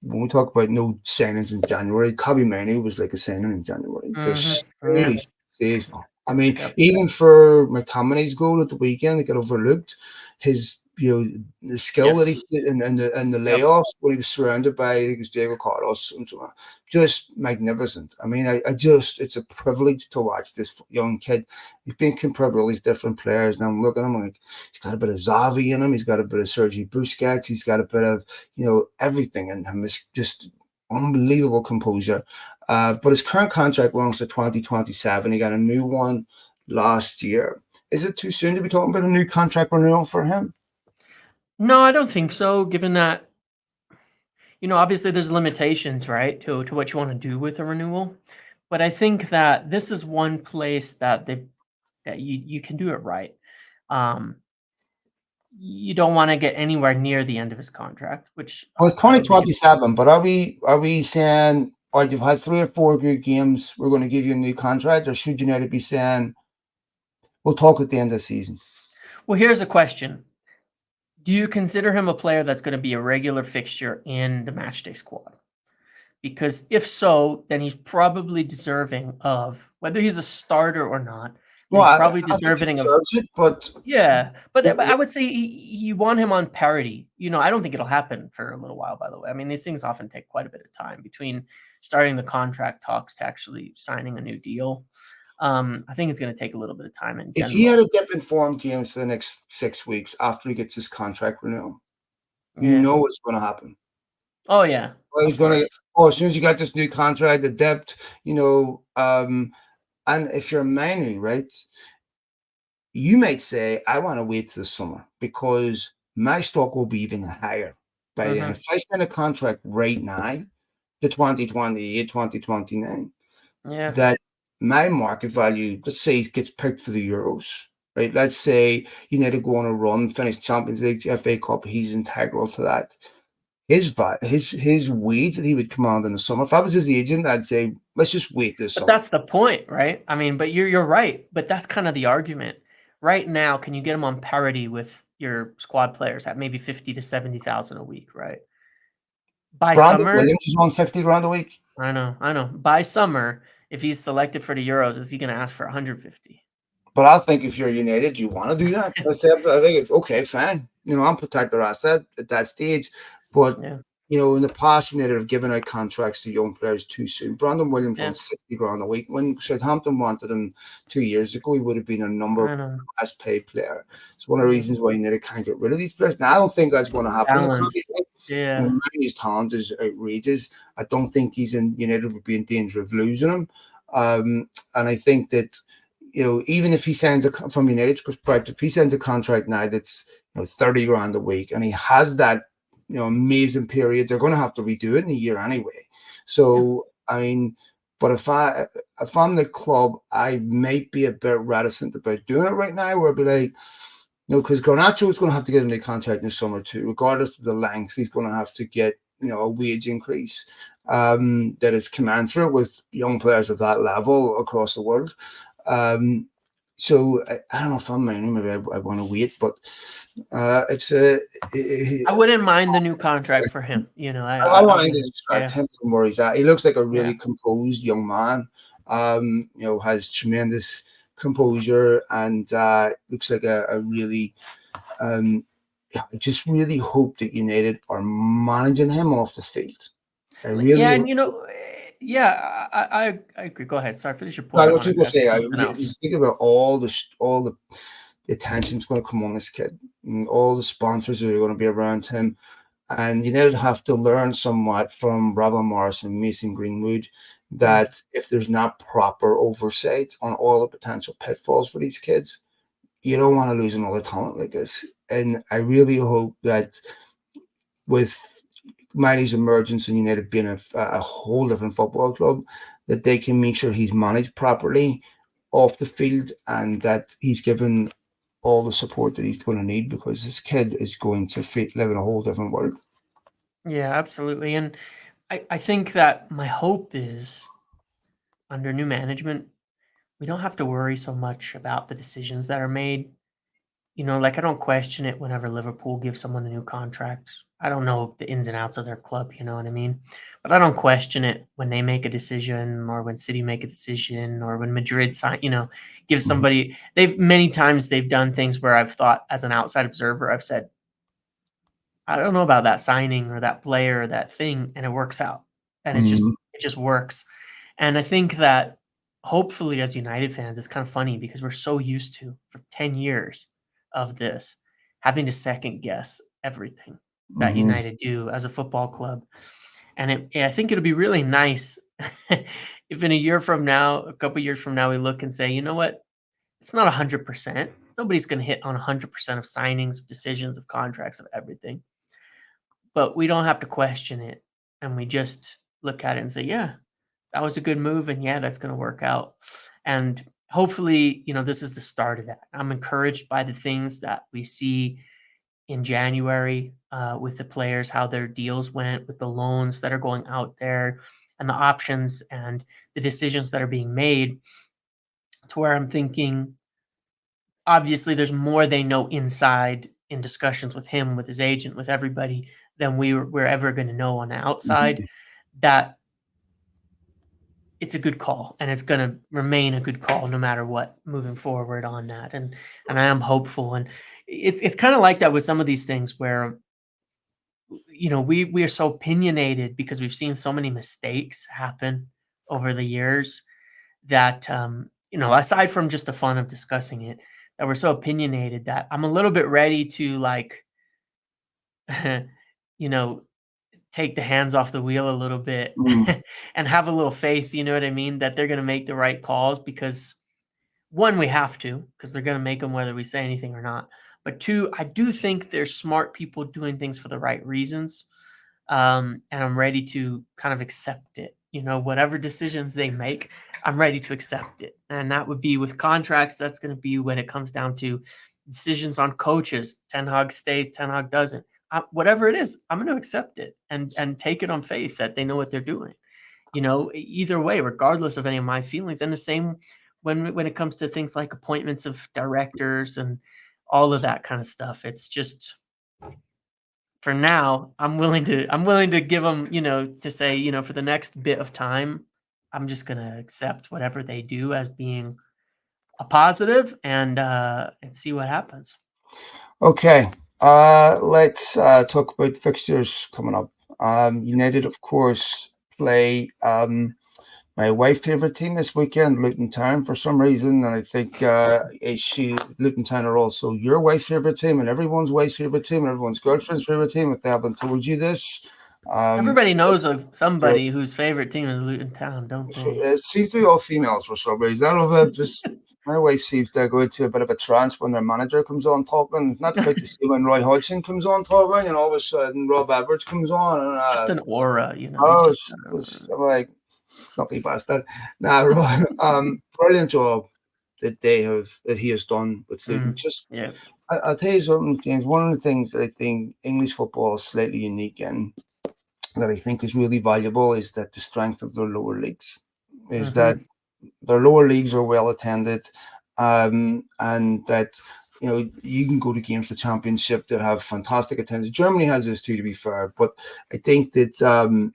When we talk about no signings in January, Kobbie Mainoo was like a signing in January. Mhm. There's Yeah. really seasonal. I mean, Yep. even for McTominay's goal at the weekend, it got overlooked. His, the skill that he Yes. did and the Yep. layoffs when he was surrounded by, I think it was Diego Carlos, and so on. Just magnificent. I mean, I just, it's a privilege to watch this young kid. He's been compared with all these different players, and I'm looking at him like, he's got a bit of Xavi in him, he's got a bit of Sergi Busquets, he's got a bit of, everything in him. Is just unbelievable composure. But his current contract runs to 2027. He got a new one last year. Is it too soon to be talking about a new contract renewal for him? No, I don't think so, given that, obviously there's limitations, right, to what you wanna do with a renewal. But I think that this is one place that you can do it right. Um, you don't wanna get anywhere near the end of his contract, which Well, it's I don't think it's 2027, but are we saying, all right, you've had 3 or 4 good games, we're going to give you a new contract, or should United be saying, we'll talk at the end of the season? well, here's a question. Do you consider him a player that's gonna be a regular fixture in the matchday squad? Because if so, then he's probably deserving of whether he's a starter or not, then Well, he's I probably don't think he deserving of deserves it, but yeah, but w- I would say you want him on parity. I don't think it'll happen for a little while, by the way. I mean, these things often take quite a bit of time between starting the contract talks to actually signing a new deal. I think it's gonna take a little bit of time in if he had general. a dip in form, James, for the next 6 weeks after he gets his contract renewal, you Yeah. know what's going to happen. Oh, yeah. Well, he's Of going to, course. oh, as soon as you got this new contract, the depth, and if you're Manu, right, you might say, I want to wait till the summer because my stock will be even higher by then. Mhm. If I sign a contract right now, the 2028, 2029, Yeah. that my market value, let's say, gets picked for the Euros, right? Let's say you need to go on a run, finish Champions League, FA Cup, he's integral to that. His wage that he would command in the summer. If I was his agent, I'd say, let's just wait this But summer. that's the point, right? I mean, but you're right, but that's kind of the argument. Right now, can you get him on parity with your squad players at maybe 50 to 70,000 a week, right? By Brandon summer, Williams is on 60 grand a week. I know. By summer, if he's selected for the Euros, is he going to ask for 150? But I think if you're United, you want to do that. I think it's okay, fine. I'm protect their asset at that stage. But Yeah. in the past, United have given out contracts to young players too soon. Brandon Williams Yeah, won 60 grand a week. When Southampton wanted him 2 years ago, he would have been a number I know. best paid player. It's one of the Yeah. reasons why United can't get rid of these players. Now, I don't think that's going to happen in the Balance. country. Yeah. His talent is outrageous. I don't think he's in United would be in danger of losing him. And I think that, even if he signs from United's perspective, if he signs a contract now that's 30 grand a week, and he has that amazing period, they're going to have to redo it in a year anyway. So I mean, but if I'm the club, I might be a bit reticent about doing it right now. Where I'd be like, because Garnacho is going to have to get a new contract in the summer too, regardless of the length. He's going to have to get a wage increase that is commensurate with young players of that level across the world. So I don't know if I'm Mainoo, maybe I want to wait, but it's I wouldn't mind the new contract for him. I I want to wouldn't. distract Yeah. him from where he's at. He looks like a Yeah. really composed young man. Has tremendous composure and looks like a really. I just really hope that United are managing him off the field. I really. Yeah, and yeah, I agree. Go ahead. Sorry, finish your I point. I was want just to gonna ask you say, something you else. think about all the attention's going to come on this kid, and all the sponsors are going to be around him, and United have to learn somewhat from Ravin Morris and Mason Greenwood that if there's not proper oversight on all the potential pitfalls for these kids, you don't want to lose another talent like this. And I really hope that with Miley's emergence and United being a whole different football club, that they can make sure he's managed properly off the field and that he's given all the support that he's going to need, because this kid is going to live in a whole different world. Yeah, absolutely. And I think that my hope is under new management, we don't have to worry so much about the decisions that are made. Like I don't question it whenever Liverpool gives someone a new contract. I don't know the ins and outs of their club, you know what I mean? But I don't question it when they make a decision or when City make a decision or when Madrid give somebody many times they've done things where I've thought as an outside observer, I've said, I don't know about that signing or that player or that thing, and it works out. And it just works. And I think that hopefully as United fans, it's kind of funny because we're so used to for 10 years of this having to second guess everything that United do as a football club. And I think it'll be really nice if in a couple years from now, we look and say, you know what? It's not 100%. Nobody's going to hit on 100% of signings, of decisions, of contracts, of everything. But we don't have to question it. And we just look at it and say, yeah, that was a good move. And yeah, that's going to work out. And hopefully, this is the start of that. I'm encouraged by the things that we see in January with the players, how their deals went, with the loans that are going out there and the options and the decisions that are being made, to where I'm thinking, obviously there's more they know inside in discussions with him, with his agent, with everybody than we're ever going to know on the outside, that it's a good call and it's going to remain a good call no matter what moving forward on that. And I am hopeful. And it's kind of like that with some of these things where, we are so opinionated because we've seen so many mistakes happen over the years that, aside from just the fun of discussing it, that we're so opinionated that I'm a little bit ready to you know, take the hands off the wheel a little bit and have a little faith, you know what I mean? That they're going to make the right calls because one, we have to, because they're going to make them whether we say anything or not. But two, I do think there's smart people doing things for the right reasons. And I'm ready to kind of accept it. Whatever decisions they make, I'm ready to accept it. And that would be with contracts. That's going to be when it comes down to decisions on coaches. Ten Hag stays, Ten Hag doesn't. Whatever it is, I'm going to accept it and take it on faith that they know what they're doing. Either way, regardless of any of my feelings. And the same when it comes to things like appointments of directors and all of that kind of stuff. It's just, for now, I'm willing to give them, to say, for the next bit of time, I'm just going to accept whatever they do as being a positive and see what happens. Okay. Let's talk about fixtures coming up. United, of course, play my wife's favorite team this weekend, Luton Town, for some reason, and I think Luton Town are also your wife's favorite team, and everyone's wife's favorite team, and everyone's girlfriend's favorite team. If they haven't told you this, Everybody knows of so, somebody whose favorite team is Luton Town, don't so they? it seems to be all females for some reason. I don't know if just my wife seems to go into a bit of a trance when their manager comes on talking. Not quite the same when Roy Hodgson comes on talking, and all of a sudden Rob Edwards comes on, and Just an aura, you know. oh, Just I'm like, lucky bastard. Nah, Roy, brilliant job that he has done with Luton. Just yeah, I'll tell you something, James. One of the things that I think English football is slightly unique in, that I think is really valuable, is that the strength of their lower leagues is that their lower leagues are well attended, and that you can go to games for Championship that have fantastic attendance. Germany has this too, to be fair, but I think that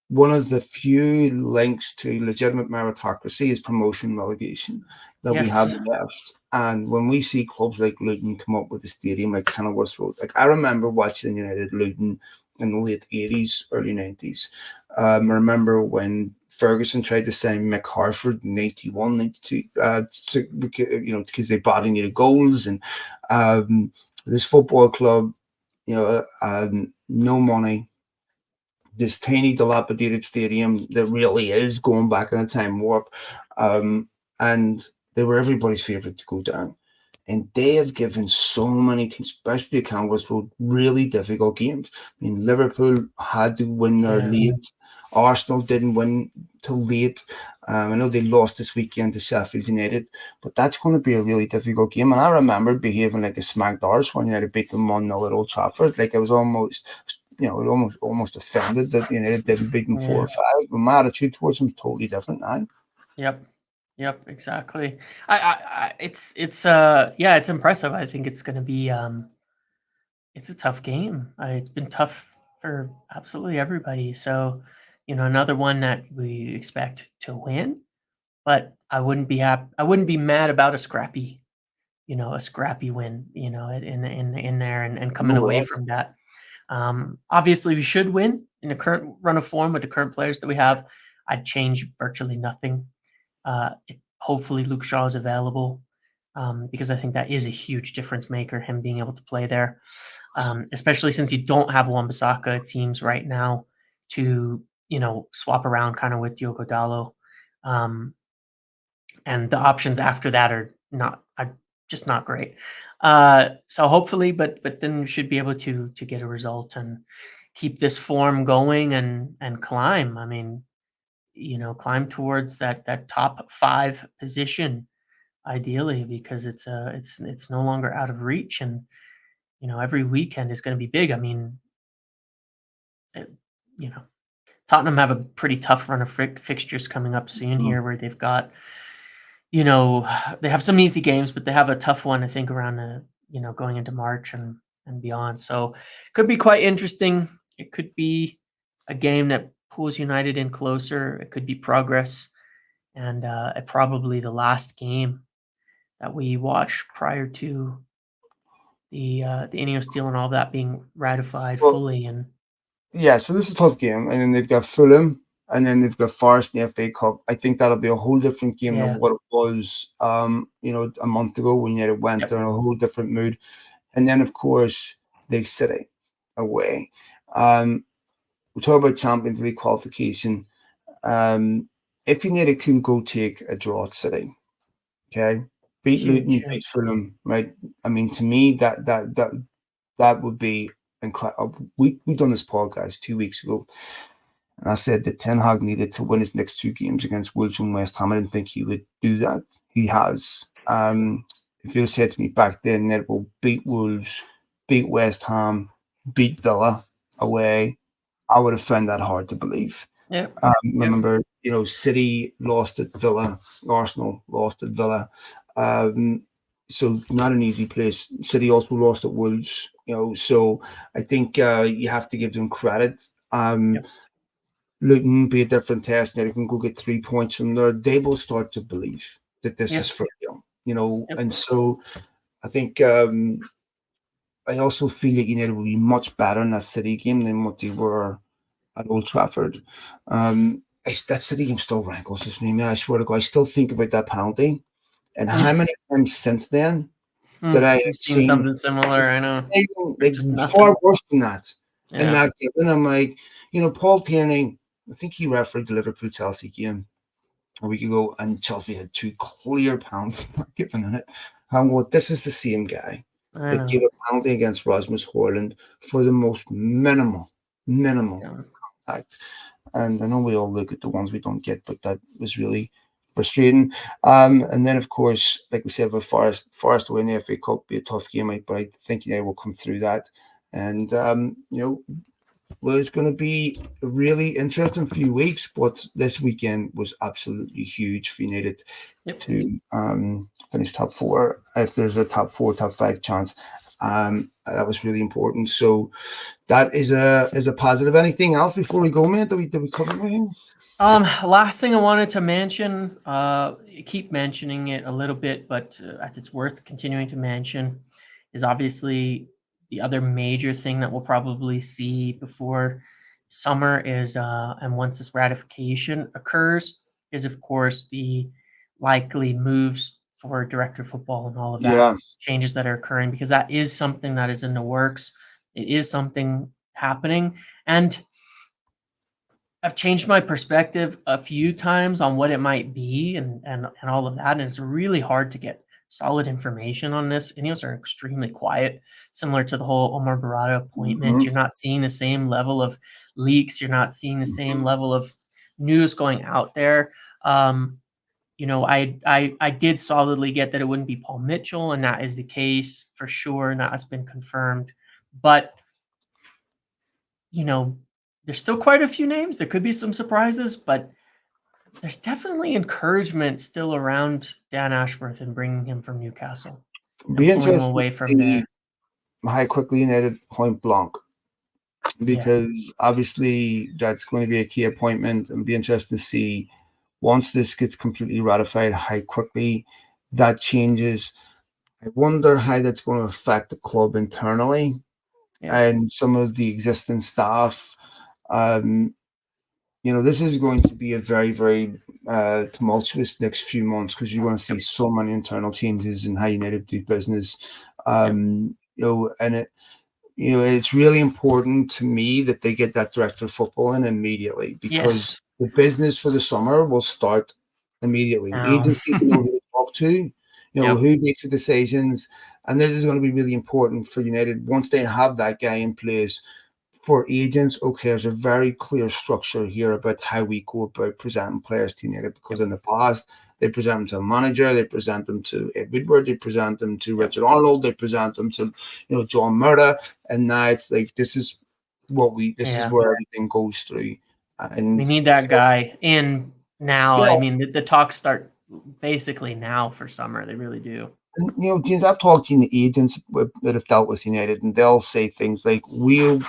one of the few links to legitimate meritocracy is promotion relegation that we have yes, left. And when we see clubs like Luton come up with a stadium like Kenilworth Road, like I remember watching United Luton in the late 80s, early 90s. I remember when Ferguson tried to sign Mick Harford in 91, 92, because they badly needed goals. And this football club, no money, this tiny dilapidated stadium that really is going back in a time warp. And they were everybody's favorite to go down. And they have given so many teams, especially the Canvas Road, really difficult games. I mean, Liverpool had to win their yeah, late. Arsenal didn't win till late. I know they lost this weekend to Sheffield United, but that's going to be a really difficult game. And I remember behaving like a smacked arse when United beat them 1-0 at Old Trafford. Like I was almost, almost offended that United didn't beat them 4-5. But my attitude towards them is totally different now. Yep, exactly. It's yeah, it's impressive. I think it's going to be it's a tough game. It's been tough for absolutely everybody. So, another one that we expect to win, but I wouldn't be I wouldn't be mad about a scrappy win, in there and coming No, away that's from that. Obviously, we should win in the current run of form with the current players that we have. I'd change virtually nothing. Hopefully, Luke Shaw is available, because I think that is a huge difference maker, him being able to play there, especially since you don't have Wan-Bissaka, it seems, right now, to swap around kind of with Diogo Dalot. And the options after that are just not great. So hopefully, but then we should be able to get a result and keep this form going and climb. I mean, climb towards that top 5 position ideally, because it's no longer out of reach, and every weekend is going to be big. I mean, it, you know, Tottenham have a pretty tough run of fixtures coming up soon here, where they've got, they have some easy games, but they have a tough one, I think, around going into March and beyond. So could be quite interesting. It could be a game that pulls United in closer. It could be progress, and probably the last game that we watch prior to the INEOS deal and all that being ratified well, fully. And yeah. So this is a tough game, and then they've got Fulham, and then they've got Forest in the FA Cup. I think that'll be a whole different game than yeah, what it was, a month ago when United went yep, there in a whole different mood. And then, of course, they've City away. Um, we talk about Champions League qualification. Um, if United can go take a draw at City, okay, beat huge. Luton, beat Fulham, right? I mean, to me, that would be incredible. We done this podcast 2 weeks ago, and I said that Ten Hag needed to win his next 2 games against Wolves and West Ham. I didn't think he would do that. He has. If you said to me back then that we'll beat Wolves, beat West Ham, beat Villa away, I would have found that hard to believe. Yep, yep, Remember, City lost at Villa, Arsenal lost at Villa. Um, so not an easy place. City also lost at Wolves, so I think you have to give them credit. yep, Luton be a different test. Now they can go get 3 points from there. They will start to believe that this is yep, for real, yep. and so I think I also feel that United will be much better in that City game than what they were at Old Trafford. That City game still rankles with me, man. I swear to God, I still think about that penalty and how many times since then that I We've have seen seen something similar, I know. like Just far nothing. worse than that in Yeah. that game. And I'm like, Paul Tierney, I think he refereed the Liverpool Chelsea game a week ago, and Chelsea had two clear penalties not given in it. I'm going, this is the same guy I that know. gave a penalty against Rasmus Hojlund for the most minimal Yeah. contact. And I know we all look at the ones we don't get, but that was really frustrating. And then, of course, like we said, with Forest away in the FA Cup, be a tough game, but I think United will come through that. And, well, it's going to be a really interesting few weeks, but this weekend was absolutely huge for United Yep. to finish top four. If there's a top four, top five chance, that was really important. So that is a positive. Anything else before we go, man? Did we cover everything? Last thing I wanted to mention, keep mentioning it a little bit, but it's worth continuing to mention, is obviously the other major thing that we'll probably see before summer is, and once this ratification occurs, is of course the likely moves for director of football and all of that Yeah. changes that are occurring, because that is something that is in the works. It is something happening, and I've changed my perspective a few times on what it might be and all of that, and it's really hard to get solid information on this. INEOS are extremely quiet, similar to the whole Omar Barada appointment. Mhm. You're not seeing the same level of leaks. You're not seeing the same level of news going out there. I did solidly get that it wouldn't be Paul Mitchell, and that is the case for sure, and that has been confirmed. But there's still quite a few names. There could be some surprises, but there's definitely encouragement still around Dan Ashworth and bringing him from Newcastle and Be pulling him interested away to from see there. how quickly United point Blanc, Yeah. because obviously that's going to be a key appointment, and be interested to see once this gets completely ratified how quickly that changes. I wonder how that's going to affect the club internally Yeah. and some of the existing staff. Um, this is going to be a very, very tumultuous next few months, because you're going to see Yep. so many internal changes in how United do business. Yep. And it's really important to me that they get that director of football in immediately, because Yes. the business for the summer will start immediately. Now. Agents need to know who to talk to, Yep. who makes the decisions. And this is going to be really important for United once they have that guy in place. For agents, okay, there's a very clear structure here about how we go about presenting players to United, because Yep. in the past, they present them to a manager, they present them to Ed Woodward, they present them to Yep. Richard Arnold, they present them to, John Murda, and now it's like this is Yeah. where everything goes through, We and need that guy in now. yeah, I mean, the talks start basically now for summer. They really do. and, James, I've talked to agents that have dealt with United, and they'll say things like, we'll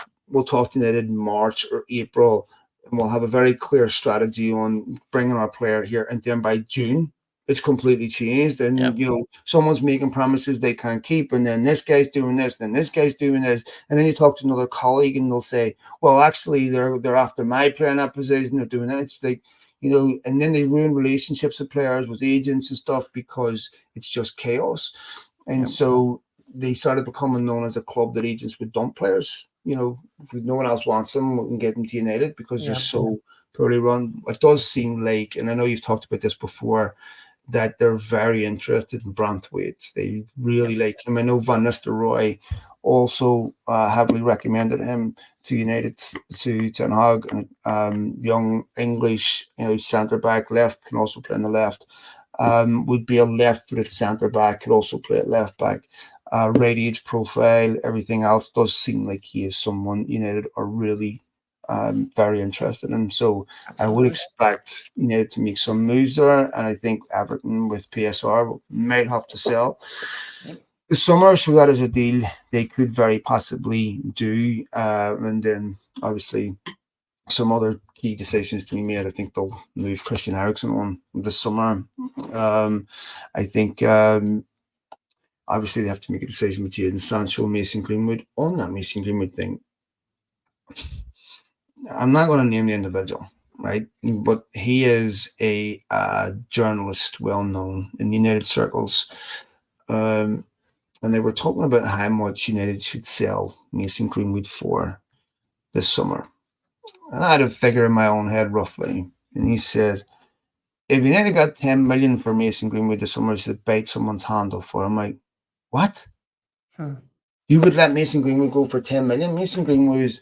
talk to United in March or April, and we'll have a very clear strategy on bringing our player here, and then by June, it's completely changed, and Yep. someone's making promises they can't keep, and then this guy's doing this, and then this guy's doing this, and then you talk to another colleague, and they'll say, well, actually, they're after my player in that position, they're doing that. It's like, and then they ruin relationships with players, with agents and stuff, because it's just chaos. And Yep. so they started becoming known as a club that agents would dump players. If no one else wants them, we can get them to United, because they're Yep. so poorly run. It does seem like, and I know you've talked about this before, that they're very interested in Brantwaite. They really Yep. like him. I know Van Nistelrooy also heavily recommended him to United, to Ten Hag, and young English, centre back, left, can also play on the left. Would be a left-footed centre back, could also play at left back. Radiage profile, everything else does seem like he is someone United are really very interested in. So I would Absolutely. expect United to make some moves there, and I think Everton with PSR might have to sell Yep. the summer. So that is a deal they could very possibly do, and then obviously some other key decisions to be made. I think they'll move Christian Eriksen on this summer. I think Obviously, they have to make a decision with Jadon Sancho, Mason Greenwood. On that Mason Greenwood thing, I'm not going to name the individual, right? But he is a journalist, well known in United circles. And they were talking about how much United should sell Mason Greenwood for this summer. And I had a figure in my own head roughly. And he said, if United got 10 million for Mason Greenwood this summer, should bite someone's hand off for him. I'm like, what? You would let Mason Greenwood go for 10 million? Mason Greenwood,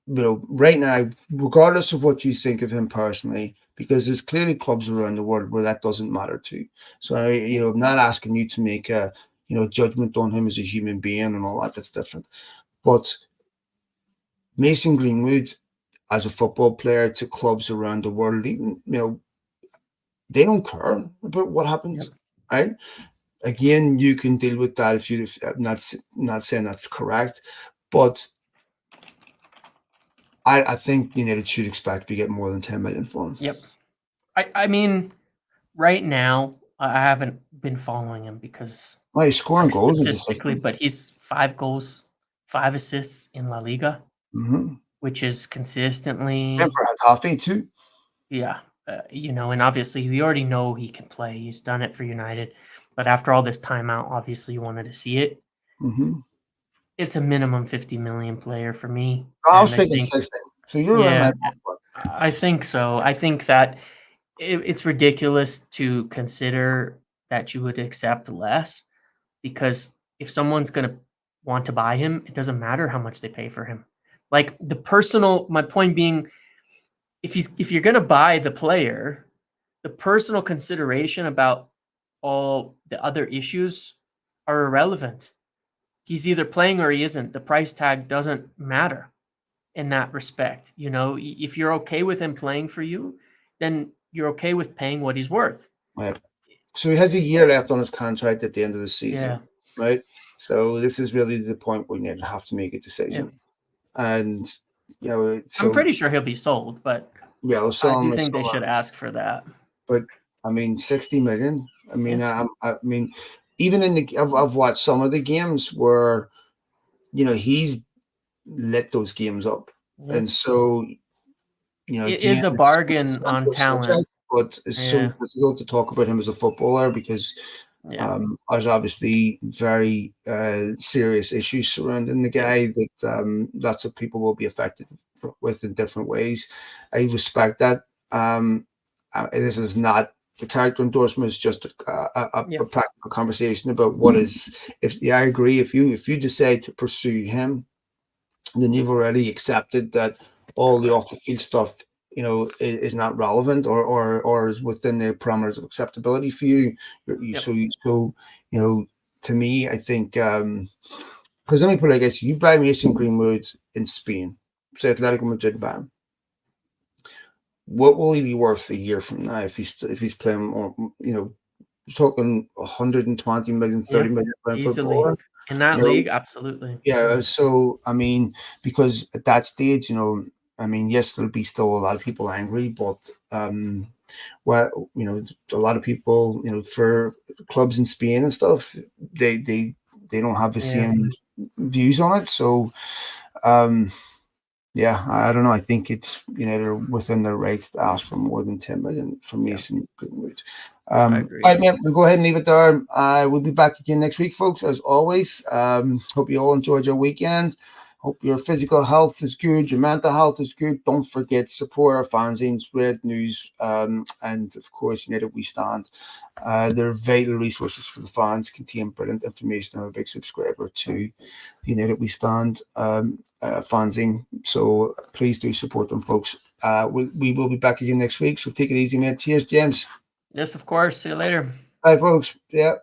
right now, regardless of what you think of him personally, because there's clearly clubs around the world where that doesn't matter to. So, I'm not asking you to make a, judgment on him as a human being and all that. That's different. But Mason Greenwood, as a football player to clubs around the world, even, they don't care about what happens, right? Again, you can deal with that if I'm not saying that's correct, but I think United should expect to get more than 10 million for him. Yep. I mean, right now, I haven't been following him because he's scoring goals statistically, but he's 5 goals, 5 assists in La Liga, which is consistently. And for Getafe too. Yeah, and obviously we already know he can play. He's done it for United, but after all this time out, obviously you wanted to see it. It's a minimum 50 million player for me. I was thinking 60. So you're around my ballpark. I think so. I think that it's ridiculous to consider that you would accept less, because if someone's going to want to buy him, it doesn't matter how much they pay for him. Like my point being, if you're going to buy the player, the personal consideration about all the other issues are irrelevant. He's either playing or he isn't. The price tag doesn't matter in that respect. If you're okay with him playing for you, then you're okay with paying what he's worth. Right. So he has a year left on his contract at the end of the season, right? So this is really the point where you have to make a decision. And, I'm pretty sure he'll be sold, but I do think they should ask for that. But, 60 million. I mean, even I've watched some of the games where, he's lit those games up. And so, it is a bargain on talent. But it's so difficult to talk about him as a footballer because there's obviously very serious issues surrounding the guy that lots of people will be affected with in different ways. I respect that. This is not the character endorsement; it's just a practical conversation about what is. I agree. If you decide to pursue him, then you've already accepted that all the off the field stuff is not relevant or is within the parameters of acceptability for you. So to me, I think because let me put it like this: you buy Mason Greenwood in Spain, say Atletico Madrid buy him. What will he be worth a year from now if he's playing? Talking 120 million, 30 million easily in that league, absolutely. Yeah. So because at that stage, yes, there'll be still a lot of people angry, but a lot of people, for clubs in Spain and stuff, they don't have the same views on it. So, I don't know. I think it's they're within their rights to ask for more than 10 million from Mason Greenwood. All right, man, we'll go ahead and leave it there. We'll be back again next week, folks, as always. Hope you all enjoyed your weekend. Hope your physical health is good, your mental health is good. Don't forget, support our fanzines, Red News, and of course, United We Stand. They're vital resources for the fans, contain brilliant information. I'm a big subscriber to the United We Stand fanzine, so please do support them, folks. We will be back again next week, so take it easy, man. Cheers, James. Yes, of course. See you later. Bye, folks. Yeah.